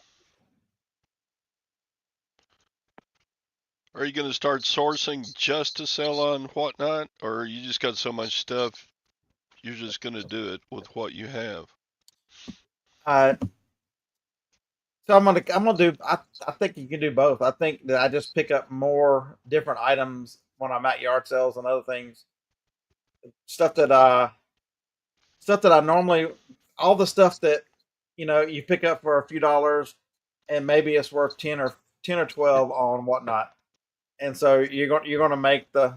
are you going to start sourcing just to sell on Whatnot, or you just got so much stuff, you're just going to do it with what you have? So I'm gonna do. I think you can do both. I think that I just pick up more different items when I'm at yard sales and other things. Stuff that I normally, all the stuff that you pick up for a few dollars, and maybe it's worth 10 or 12 on Whatnot. And so you're going to make the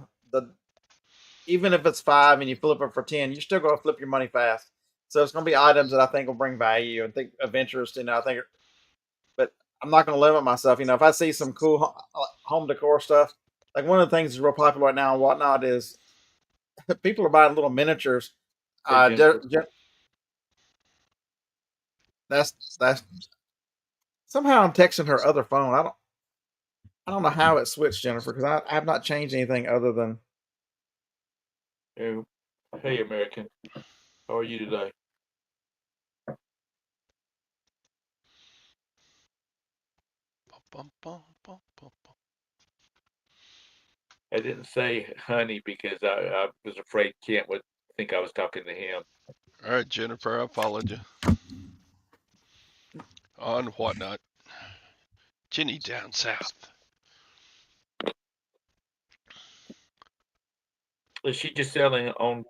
even if it's 5 and you flip it for 10, you're still going to flip your money fast. So it's going to be items that I think will bring value and think of interest. I think, but I'm not going to limit myself. If I see some cool home decor stuff, like one of the things that's real popular right now and Whatnot is people are buying little miniatures. Hey, That's somehow I'm texting her other phone. I don't know how it switched, Jennifer, because I have not changed anything other than. Hey, American, how are you today? I didn't say honey because I was afraid Kent would think I was talking to him. All right, Jennifer, I followed you. On Whatnot. Jenny down south. Is she just selling on?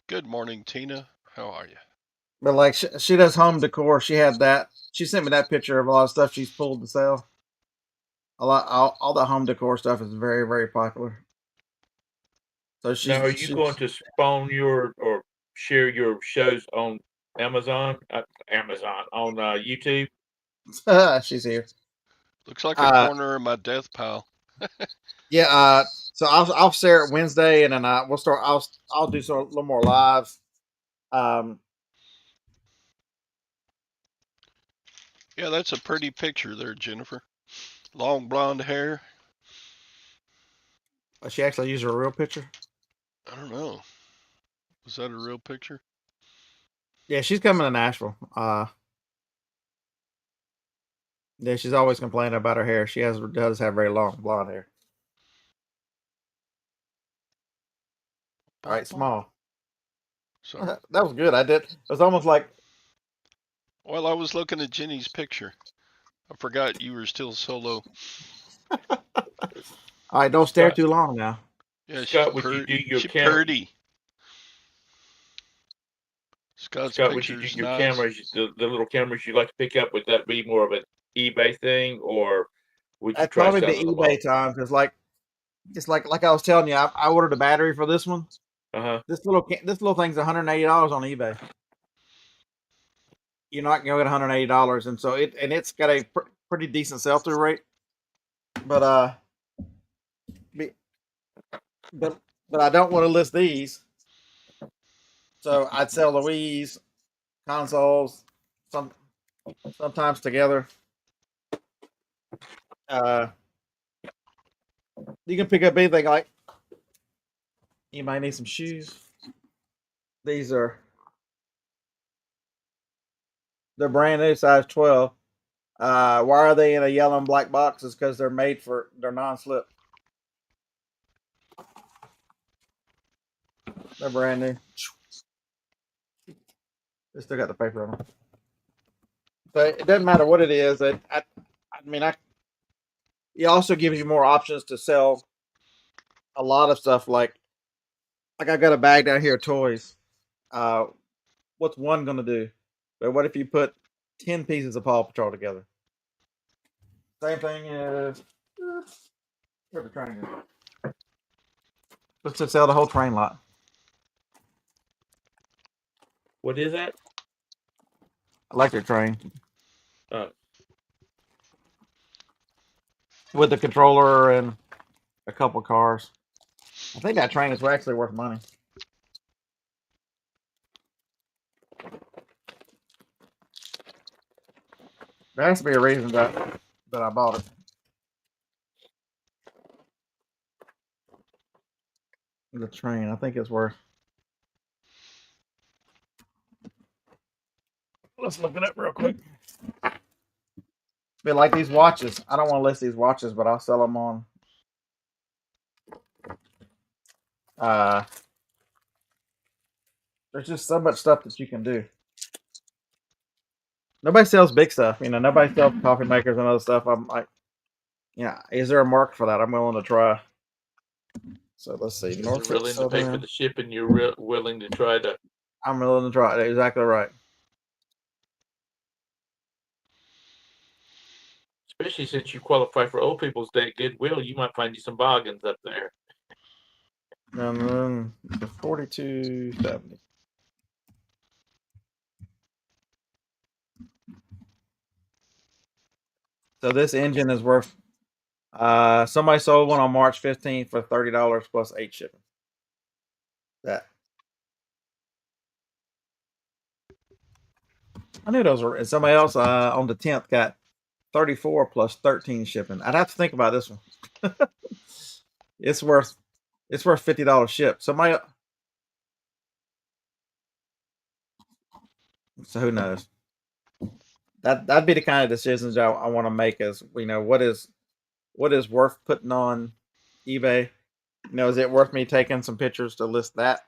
Good morning, Tina. How are you? But like she does home decor. She had that. She sent me that picture of a lot of stuff she's pulled to sell. All the home decor stuff is very, very popular. So Now, are you going to spawn or share your shows on Amazon? Amazon on YouTube? she's here. Looks like a corner of my death pile. Yeah. So I'll share it Wednesday, and then we'll start. I'll do a little more lives. Yeah, that's a pretty picture there, Jennifer. Long blonde hair. She actually used her real picture. I don't know. Was that a real picture? Yeah, she's coming to Nashville. Yeah, she's always complaining about her hair. She does have very long blonde hair. All right, small. Sorry. That was good. I did. It was almost like. Well, I was looking at Jenny's picture. I forgot you were still solo. All right, don't stare too long now. Yeah, Scott, would you do your she's camera? pretty. Scott's Scott, would you do picture's your nice. cameras, the little cameras you like to pick up? Would that be more of an eBay thing, or would you That's try probably the selling them eBay time because, just like I was telling you, I ordered a battery for this one. This little thing's $180 on eBay. You're not gonna get $180, and so it's got a pretty decent sell through rate. But I don't want to list these. So I'd sell Louise consoles sometimes together. You can pick up anything. Like you might need some shoes. They're brand new, size 12. Why are they in a yellow and black box? Is because they're non-slip. They're brand new. They still got the paper on them. So it doesn't matter what it is. It also gives you more options to sell a lot of stuff. Like I got a bag down here of toys. What's one gonna do? But what if you put 10 pieces of Paw Patrol together? Same thing as Where the train is. Let's just sell the whole train lot. What is that? Electric train. Oh. With the controller and a couple cars. I think that train is actually worth money. There has to be a reason that I bought it. The train, I think it's worth. Let's look it up real quick. But like these watches, I don't want to list these watches, but I'll sell them on. There's just so much stuff that you can do. Nobody sells big stuff, you know. Nobody sells coffee makers and other stuff. I'm like, is there a market for that? I'm willing to try. So let's see. You're willing to pay for the shipping. You're willing to try to. I'm willing to try it. Exactly right. Especially since you qualify for Old People's Day at Goodwill, you might find you some bargains up there. And then the 4270. So this engine is worth. Somebody sold one on March 15th for $30 plus 8 shipping. That. I knew those were. And somebody else on the 10th got 34 plus 13 shipping. I'd have to think about this one. It's worth $50 ship. Somebody. So who knows? That'd be the kind of decisions I want to make. Is what is worth putting on eBay? Is it worth me taking some pictures to list that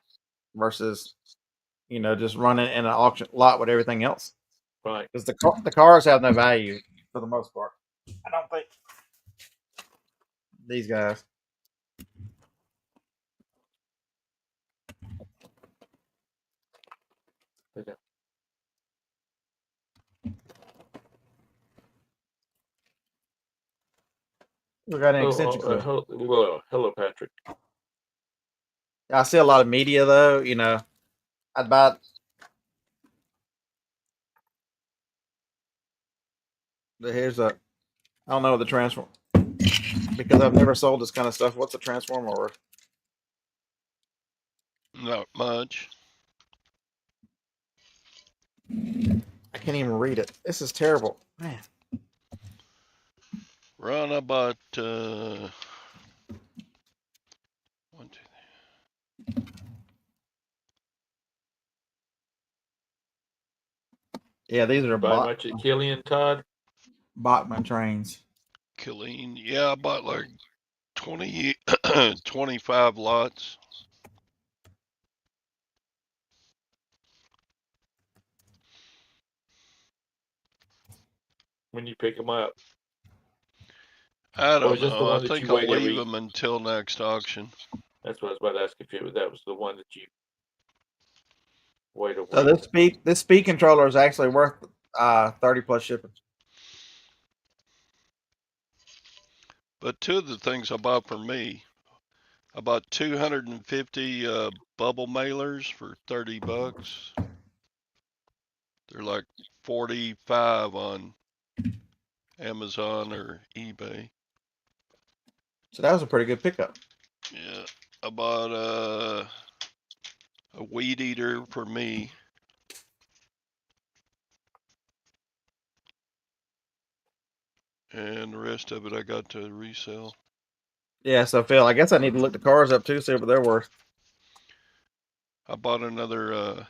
versus just running in an auction lot with everything else? Right. Because the cars have no value for the most part. I don't think these guys. We got an eccentric. Hello, Patrick. I see a lot of media though. I'd buy. Here's a. I don't know what the transform because I've never sold this kind of stuff. What's a transformer worth? Not much. I can't even read it. This is terrible, man. Ron, I bought 1, 2. Yeah, these are buy much at Killian, Todd? Bachman trains. Killeen. Yeah, I bought like 20, 25 lots. When you pick them up. I don't know. I think I'll leave them until next auction. That's what I was about to ask if that was the one that you wait a week. So this speed controller is actually worth 30 plus shipping. But two of the things I bought for me, I bought 250 bubble mailers for $30. They're like 45 on Amazon or eBay. So that was a pretty good pickup. Yeah, I bought a weed eater for me. And the rest of it I got to resell. Yeah, so Phil, I guess I need to look the cars up too, see what they're worth. I bought another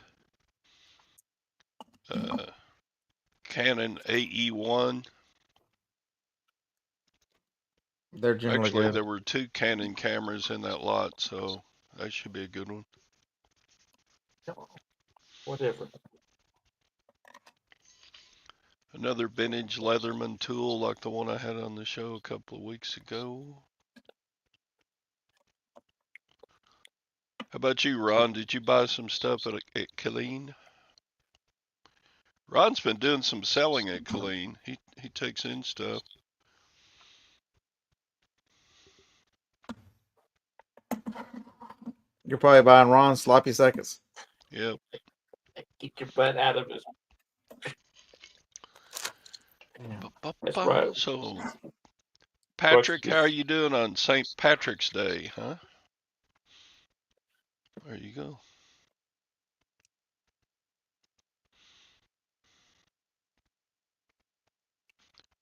Canon AE1. They're generally Actually, good. there were 2 Canon cameras in that lot, so that should be a good one. Whatever. Another vintage Leatherman tool like the one I had on the show a couple of weeks ago. How about you, Ron? Did you buy some stuff at Killeen? Ron's been doing some selling at Killeen. He takes in stuff. You're probably buying Ron's sloppy seconds. Yep. Get your butt out of his. That's right. So, Patrick, how are you doing on St. Patrick's Day, huh? There you go.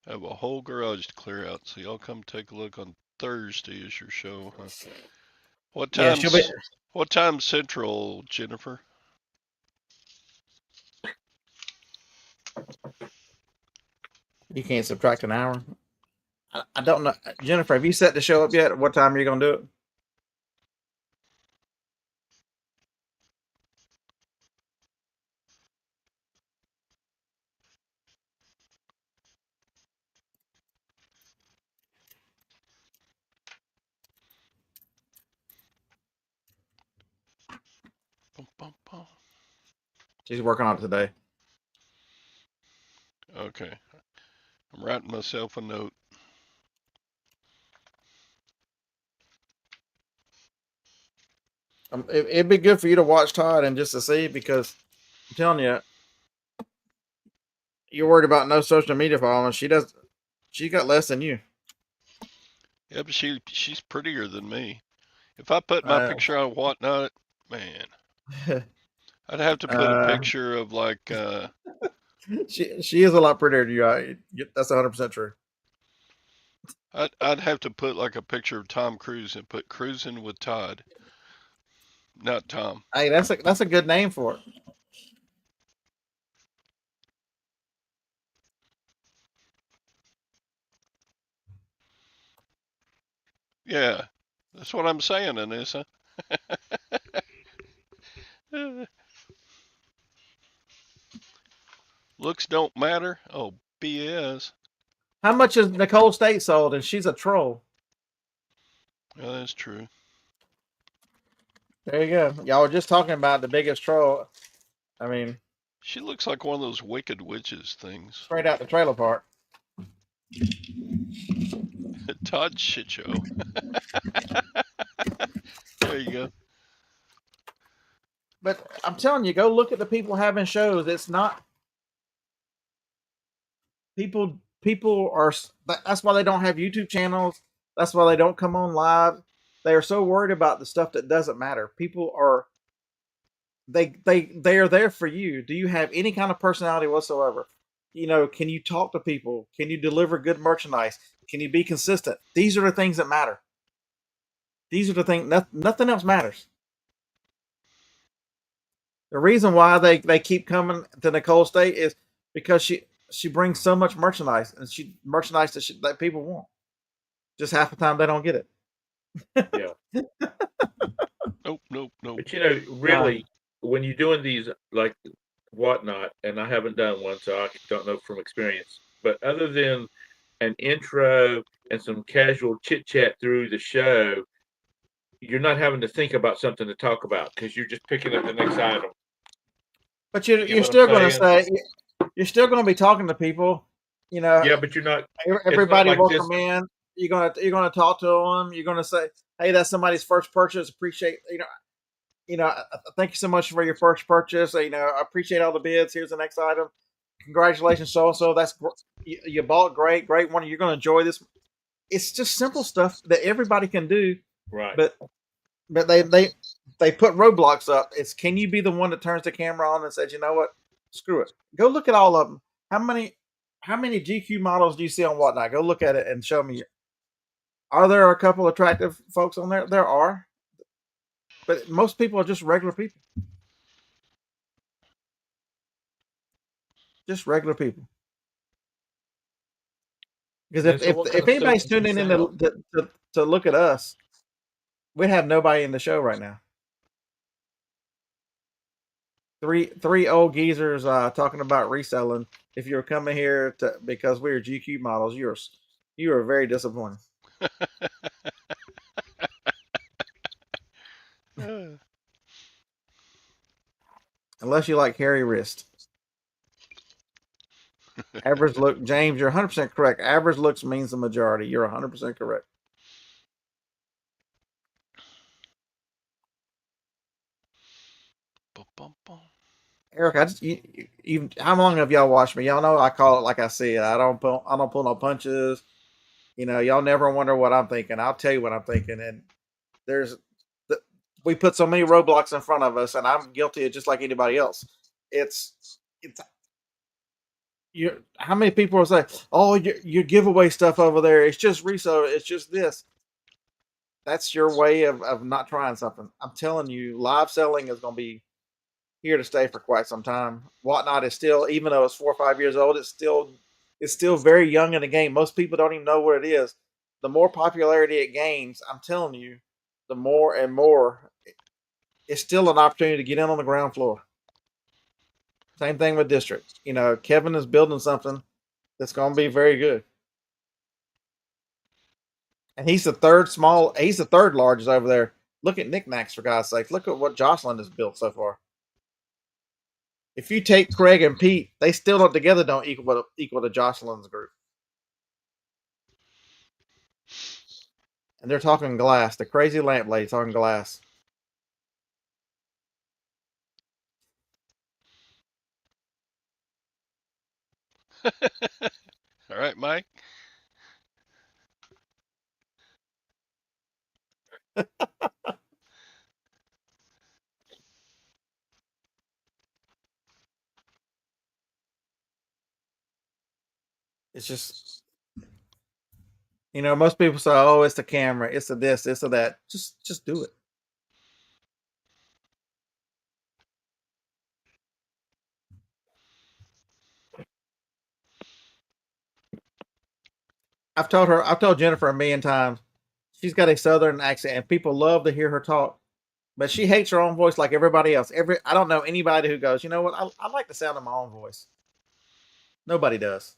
I have a whole garage to clear out, so y'all come take a look on Thursday is your show, huh? What Yeah, time? What time Central, Jennifer? You can't subtract an hour. I don't know. Jennifer, have you set the show up yet? What time are you going to do it? Bum, bum, bum. She's working on it today. Okay. I'm writing myself a note. It'd be good for you to watch Todd and just to see, because I'm telling you, you're worried about no social media following. She does. She got less than you. Yeah, but she's prettier than me. If I put my picture on Whatnot, man, I'd have to put a picture of like. She is a lot prettier than you. That's 100% true. I'd have to put like a picture of Tom Cruise and put cruising with Todd, not Tom. Hey, that's a good name for it. Yeah, that's what I'm saying, Anissa. Looks don't matter. Oh, BS. How much is Nicole State sold? And she's a troll. Yeah, that's true. There you go. Y'all were just talking about the biggest troll. I mean, she looks like one of those Wicked Witches things. Straight out the trailer park. Todd shit show. There you go. But I'm telling you, go look at the people having shows. It's not people. People are. That's why they don't have YouTube channels. That's why they don't come on live. They are so worried about the stuff that doesn't matter. People are. They are there for you. Do you have any kind of personality whatsoever? You know, can you talk to people? Can you deliver good merchandise? Can you be consistent? These are the things that matter. These are the things. Nothing else matters. The reason why they keep coming to Nicole State is because she brings so much merchandise, and merchandise that people want. Just half the time they don't get it. Yeah. Nope. But you know, really, when you're doing these like Whatnot, and I haven't done one, so I don't know from experience. But other than an intro and some casual chit chat through the show, you're not having to think about something to talk about because you're just picking up the next item. But you're still going to say, you're still going to be talking to people, you know. Yeah, but you're not. Everybody like welcome in. You're gonna talk to them. You're gonna say, "Hey, that's somebody's first purchase. Appreciate thank you so much for your first purchase. I appreciate all the bids. Here's the next item. Congratulations, so and so. That's you bought great one. You're gonna enjoy this. It's just simple stuff that everybody can do. Right. But they put roadblocks up. It's, can you be the one that turns the camera on and says, you know what, screw it. Go look at all of them. How many GQ models do you see on Whatnot? Go look at it and show me. Are there a couple attractive folks on there? There are. But most people are just regular people. Just regular people. Because if anybody's tuning in to look at us, we'd have nobody in the show right now. Three old geezers talking about reselling. If you're coming here because we're GQ models, you are very disappointing. Unless you like hairy wrist. Average look, James, you're 100% correct. Average looks means the majority. You're 100% correct. Eric, how long have y'all watched me? Y'all know I call it like I see it. I don't pull no punches. Y'all never wonder what I'm thinking. I'll tell you what I'm thinking. And there's we put so many roadblocks in front of us, and I'm guilty of just like anybody else. It's how many people will say, "Oh, your giveaway stuff over there, it's just resale, it's just this." That's your way of not trying something. I'm telling you, live selling is going to be here to stay for quite some time. Whatnot is still, even though it's 4 or 5 years old, it's still very young in the game. Most people don't even know what it is. The more popularity it gains, I'm telling you, the more and more it's still an opportunity to get in on the ground floor. Same thing with district. Kevin is building something that's going to be very good. And he's the third largest over there. Look at knickknacks, for God's sake. Look at what Jocelyn has built so far. If you take Craig and Pete, they still don't equal to Jocelyn's group. And they're talking glass. The crazy lamp lady talking glass. All right, Mike. It's just, most people say, "Oh, it's the camera, it's the this, it's the that." Just do it. I've told Jennifer a million times. She's got a southern accent, and people love to hear her talk. But she hates her own voice like everybody else. I don't know anybody who goes, "You know what? I like the sound of my own voice." Nobody does.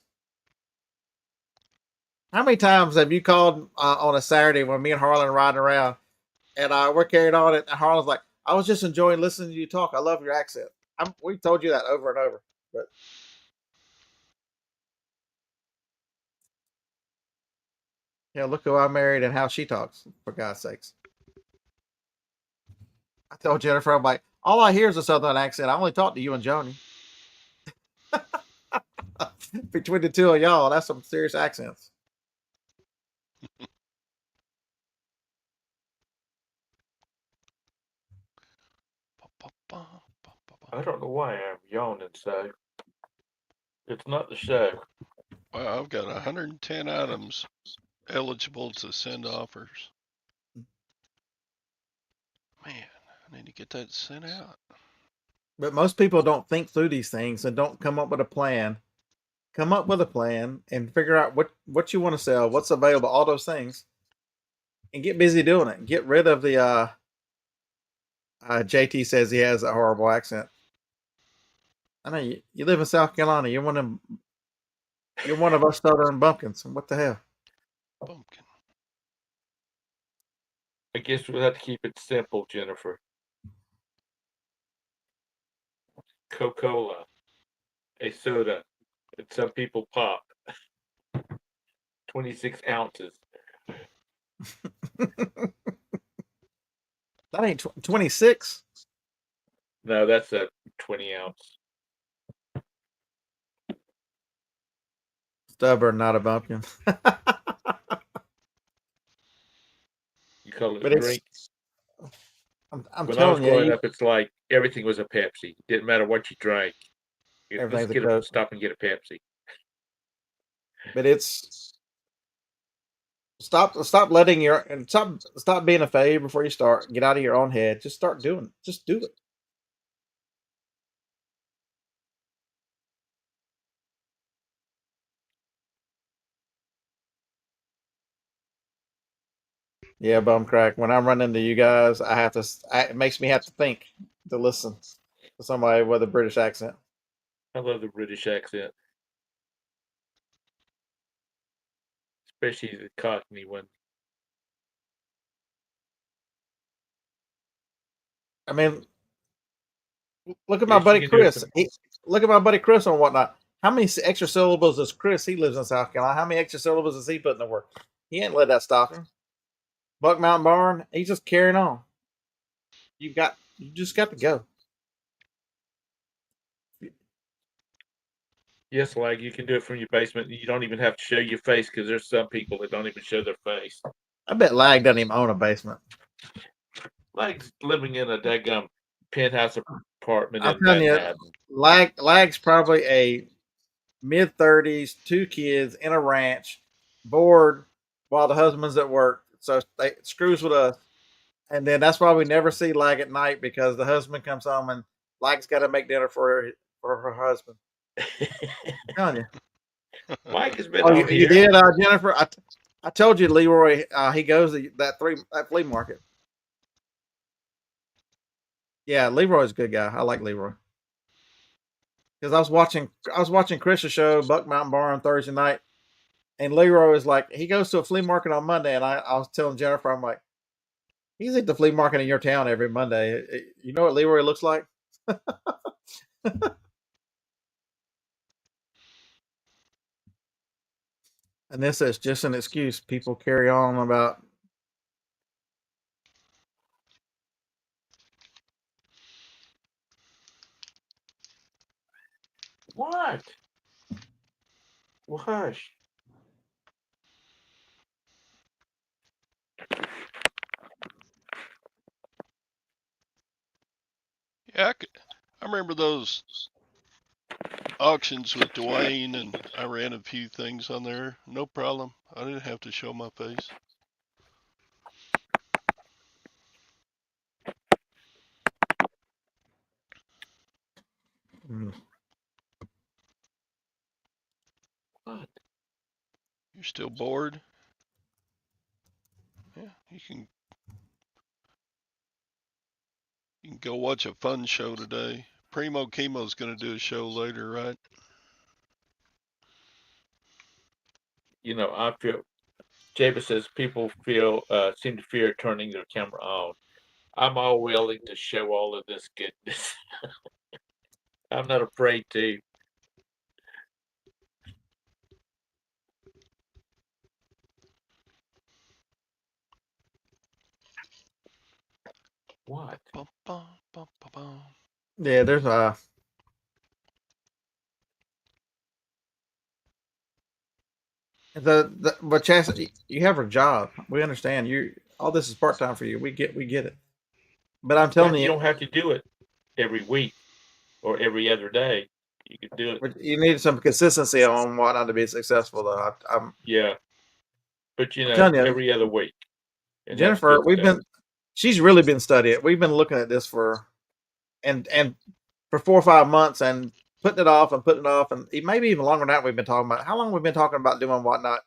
How many times have you called on a Saturday when me and Harlan are riding around, and we're carrying on it, and Harlan's like, "I was just enjoying listening to you talk. I love your accent." We've told you that over and over. But look who I married and how she talks, for God's sakes. I told Jennifer, I'm like, all I hear is a southern accent. I only talk to you and Joni. Between the two of y'all, that's some serious accents. I don't know why I'm yawning, so it's not the show. Wow, I've got 110 items eligible to send offers. Man, I need to get that sent out. But most people don't think through these things and don't come up with a plan. Come up with a plan and figure out what you want to sell, what's available, all those things, and get busy doing it. Get rid of the JT says he has a horrible accent. I know you live in South Carolina. You're one of us southern bumpkins. What the hell? Bumpkin. I guess we'll have to keep it simple, Jennifer. Coca-Cola, a soda, and some people pop. 26 ounces. That ain't 26. No, that's a 20 ounce. Stubborn, not a bumpkin. You call it But a drink? I'm When I was telling growing you, up, it's like everything was a Pepsi. Didn't matter what you drank. everything's Let's a Coke. stop and get a Pepsi. But it's stop letting stop being a failure before you start. Get out of your own head. Just start doing it. Just do it. Yeah, bum crack. When I'm running to you guys, it makes me have to think to listen to somebody with a British accent. I love the British accent, especially the Cockney one. I mean, look at my buddy you can do Chris. some. Look at my buddy Chris on Whatnot. How many extra syllables does Chris? He lives in South Carolina. How many extra syllables does he put in the word? He ain't let that stop him. Buck Mountain Barn. He's just carrying on. You just got to go. Yes, like you can do it from your basement. You don't even have to show your face because there's some people that don't even show their face. I bet Lag doesn't even own a basement. Like living in a daggum penthouse apartment I'm in telling you, Manhattan. Lag's probably a mid-30s, 2 kids in a ranch, bored while the husband's at work. So they screws with us. And then that's why we never see Lag at night, because the husband comes home and Lag's got to make dinner for her husband. I'm telling you. Mike has been Oh, on you here. did, Jennifer? I told you, Leroy. He goes to that flea market. Yeah, Leroy's a good guy. I like Leroy. Because I was watching Chris's show, Buck Mountain Bar, on Thursday night, and Leroy was like, he goes to a flea market on Monday, and I was telling Jennifer, I'm like, he's at the flea market in your town every Monday. You know what Leroy looks like? And this is just an excuse people carry on about. What? Well, hush. Yeah, I remember those auctions with Dwayne, and I ran a few things on there. No problem. I didn't have to show my face. What? You're still bored? Yeah, you can go watch a fun show today. Primo Chemo's going to do a show later, right? You know, I feel. Jabez says people seem to fear turning their camera on. I'm all willing to show all of this goodness. I'm not afraid to. What? Bum, bum, bum, bum, bum. Yeah, there's but Chas, you have a job. We understand you. All this is part time for you. We get it. But I'm telling But you you, don't have to do it every week or every other day. You can do it. you need some consistency on whatnot to be successful. Though I'm Yeah. But you know, telling you, every other week. And that's Jennifer, good stuff. she's really been studying. We've been looking at this for and for 4 or 5 months, and putting it off and putting it off, and maybe even longer than that. We've been talking about how long we've been talking about doing whatnot,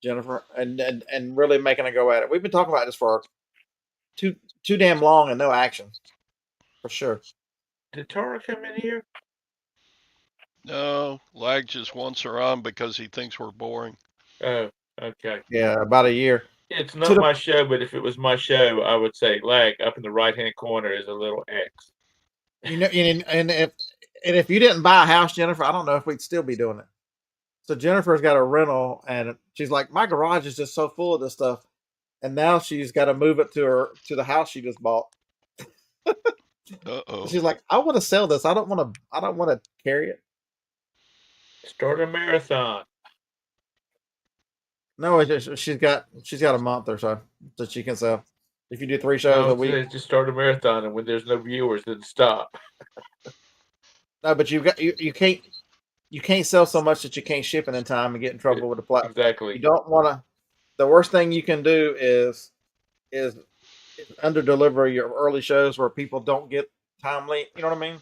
Jennifer, and really making a go at it. We've been talking about this for too damn long and no action, for sure. Did Tara come in here? No, Lag just wants her on because he thinks we're boring. Oh, okay. Yeah, about a year. It's not my show, but if it was my show, I would say Lag up in the right hand corner is a little X. You know, and if you didn't buy a house, Jennifer, I don't know if we'd still be doing it. So Jennifer's got a rental, and she's like, my garage is just so full of this stuff, and now she's got to move it to the house she just bought. Uh-oh. She's like, I want to sell this. I don't want to carry it. Start a marathon. No, she's got a month or so that she can sell. If you do 3 shows a week, just start a marathon, and when there's no viewers, then stop. no, but you can't sell so much that you can't ship it in time and get in trouble with the platform. Exactly. You don't want to. The worst thing you can do is under deliver your early shows where people don't get timely. You know what I mean?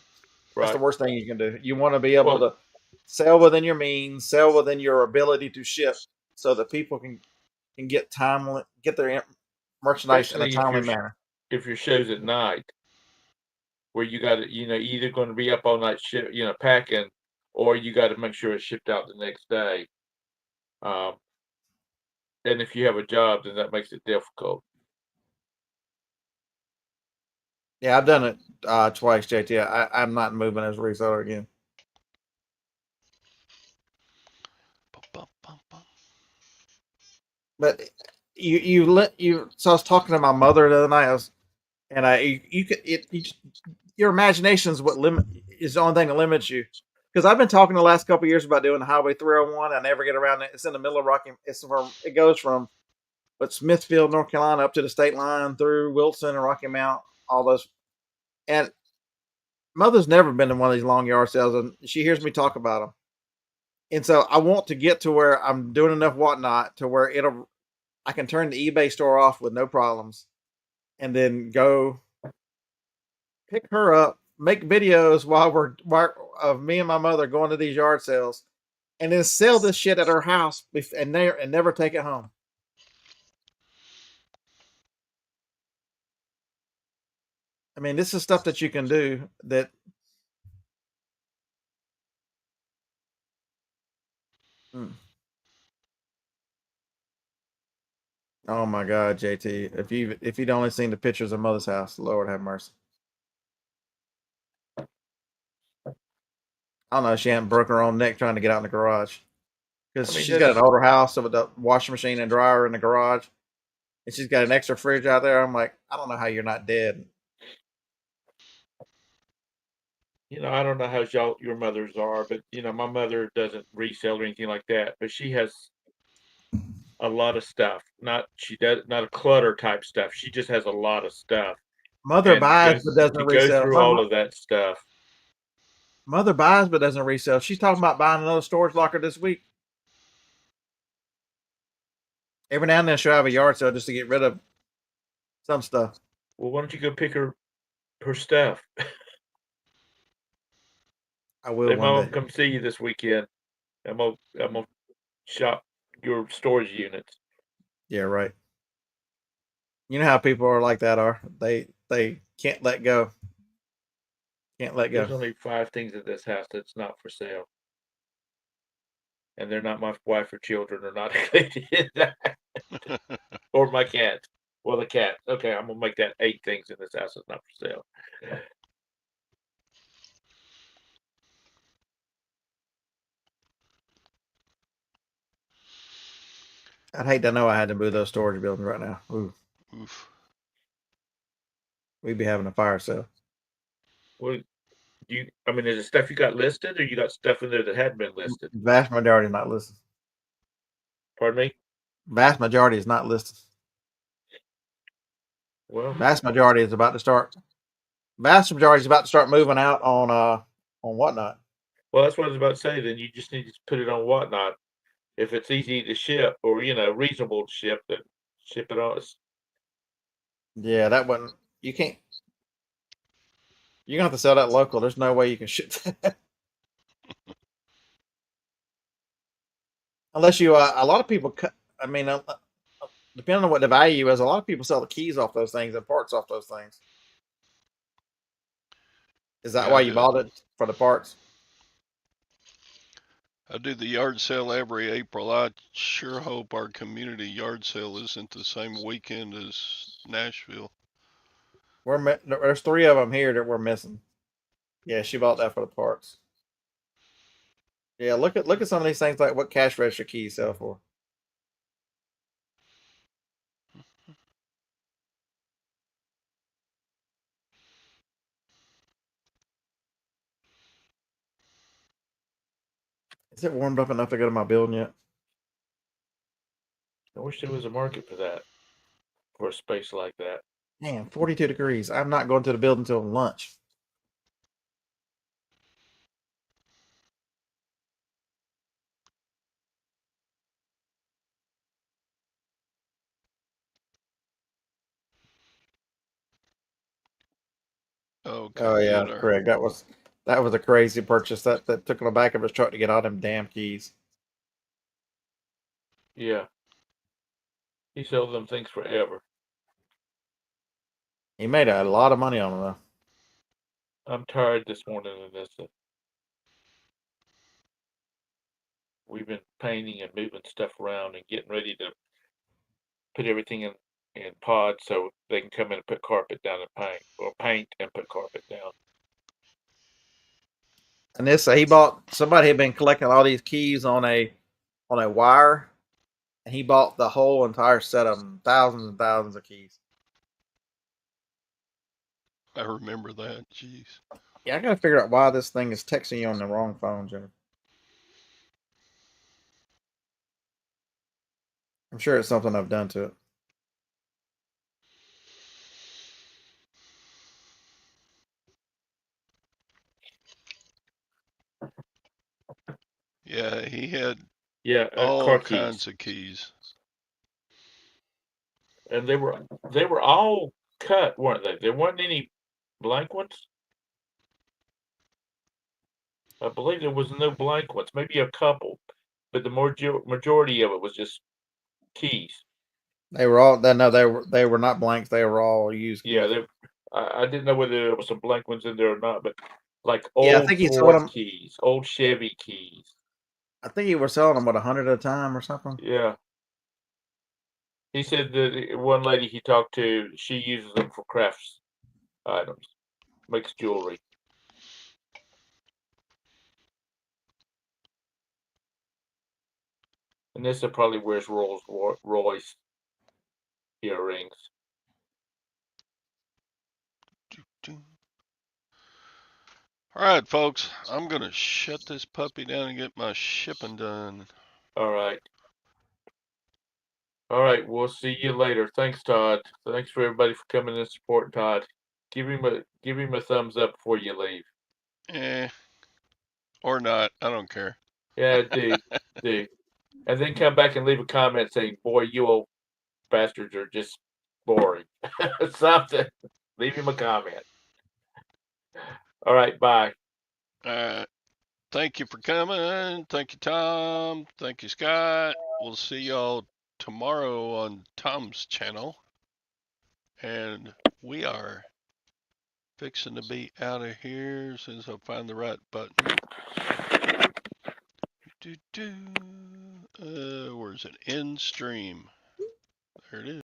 Right. That's the worst thing you can do. You want to be able to sell within your means, sell within your ability to ship, so that people can get their merchandise in a timely manner. If your show's at night, where you got to, either going to be up all night, packing, or you got to make sure it's shipped out the next day. And if you have a job, then that makes it difficult. Yeah, I've done it twice, JT. I'm not moving as a reseller again. But so I was talking to my mother the other night. Your imagination is what is the only thing that limits you. because I've been talking the last couple of years about doing the Highway 301. I never get around it. It's in the middle of Rocky. It goes from Smithfield, North Carolina, up to the state line through Wilson and Rocky Mount, all those. And Mother's never been to one of these long yard sales, and she hears me talk about them. And so I want to get to where I'm doing enough whatnot to where I can turn the eBay store off with no problems, and then go pick her up, make videos while of me and my mother going to these yard sales, and then sell this shit at her house and never take it home. I mean, this is stuff that you can do that. Oh my God, JT! If you'd only seen the pictures of Mother's house, Lord have mercy. I don't know. She hadn't broken her own neck trying to get out in the garage because she's got an older house with a washing machine and dryer in the garage, and she's got an extra fridge out there. I'm like, I don't know how you're not dead. I don't know how your mothers are, but my mother doesn't resell or anything like that, but she has a lot of stuff. Not a clutter type stuff. She just has a lot of stuff. Mother buys but doesn't resell. Through all of that stuff. Mother buys but doesn't resell. She's talking about buying another storage locker this week. Every now and then she'll have a yard sale just to get rid of some stuff. Well, why don't you go pick her stuff? I will. Mom, come see you this weekend. I'm gonna shop your storage units. Yeah, right. You know how people are like that are. They can't let go. Can't let go. There's only 5 things in this house that's not for sale. And they're not my wife or children are not included in that. Or my cat. Well, the cat. Okay, I'm gonna make that 8 things in this house that's not for sale. I'd hate to know I had to move those storage buildings right now. Ooh. Oof. We'd be having a fire sale. Well, is it stuff you got listed, or you got stuff in there that hadn't been listed? Vast majority is not listed. Pardon me? Vast majority is not listed. Well, vast majority is about to start. Vast majority is about to start moving out on Whatnot. Well, that's what I was about to say. Then you just need to put it on Whatnot. If it's easy to ship or reasonable to ship, then ship it on. Yeah, that one you can't. You're gonna have to sell that local. There's no way you can ship that. Unless you, a lot of people cut. I mean, depending on what the value is, a lot of people sell the keys off those things and parts off those things. Is that why you bought it, for the parts? I do the yard sale every April. I sure hope our community yard sale isn't the same weekend as Nashville. There's 3 of them here that we're missing. Yeah, she bought that for the parts. Yeah, look at some of these things, like what cash register keys sell for. Is it warmed up enough to go to my building yet? I wish there was a market for that, for a space like that. Man, 42 degrees. I'm not going to the building until lunch. Okay. Oh yeah, Craig. That was a crazy purchase. That took on the back of his truck to get all them damn keys. Yeah. He sells them things forever. He made a lot of money on them, though. I'm tired this morning of this. We've been painting and moving stuff around and getting ready to put everything in pods so they can come in and put carpet down and paint, or paint and put carpet down. And this, somebody had been collecting all these keys on a wire, and he bought the whole entire set of them, thousands and thousands of keys. I remember that. Jeez. Yeah, I gotta figure out why this thing is texting you on the wrong phone, Jennifer. I'm sure it's something I've done to it. Yeah, he had Yeah, all car keys, kinds of keys. and they were all cut, weren't they? There weren't any blank ones. I believe there was no blank ones, maybe a couple, but the majority of it was just keys. They were all no, they were not blanks. They were all used Yeah, keys. I didn't know whether there was some blank ones in there or not, but like Yeah, I old think he sold Ford them. keys, old Chevy keys. I think he was selling them what 100 at a time or something. Yeah. He said that one lady he talked to, she uses them for crafts items, makes jewelry. And this probably wears Rolls Royce earrings. All right, folks, I'm going to shut this puppy down and get my shipping done. All right. All right. We'll see you later. Thanks, Todd. Thanks for everybody for coming and supporting Todd. Give him a thumbs up before you leave. Or not. I don't care. Yeah, do. And then come back and leave a comment saying, boy, you old bastards are just boring. Something. Leave him a comment. All right, bye. Thank you for coming. Thank you, Tom. Thank you, Scott. We'll see y'all tomorrow on Tom's channel. And we are fixing to be out of here as soon as I find the right button. Where's it? End stream. There it is.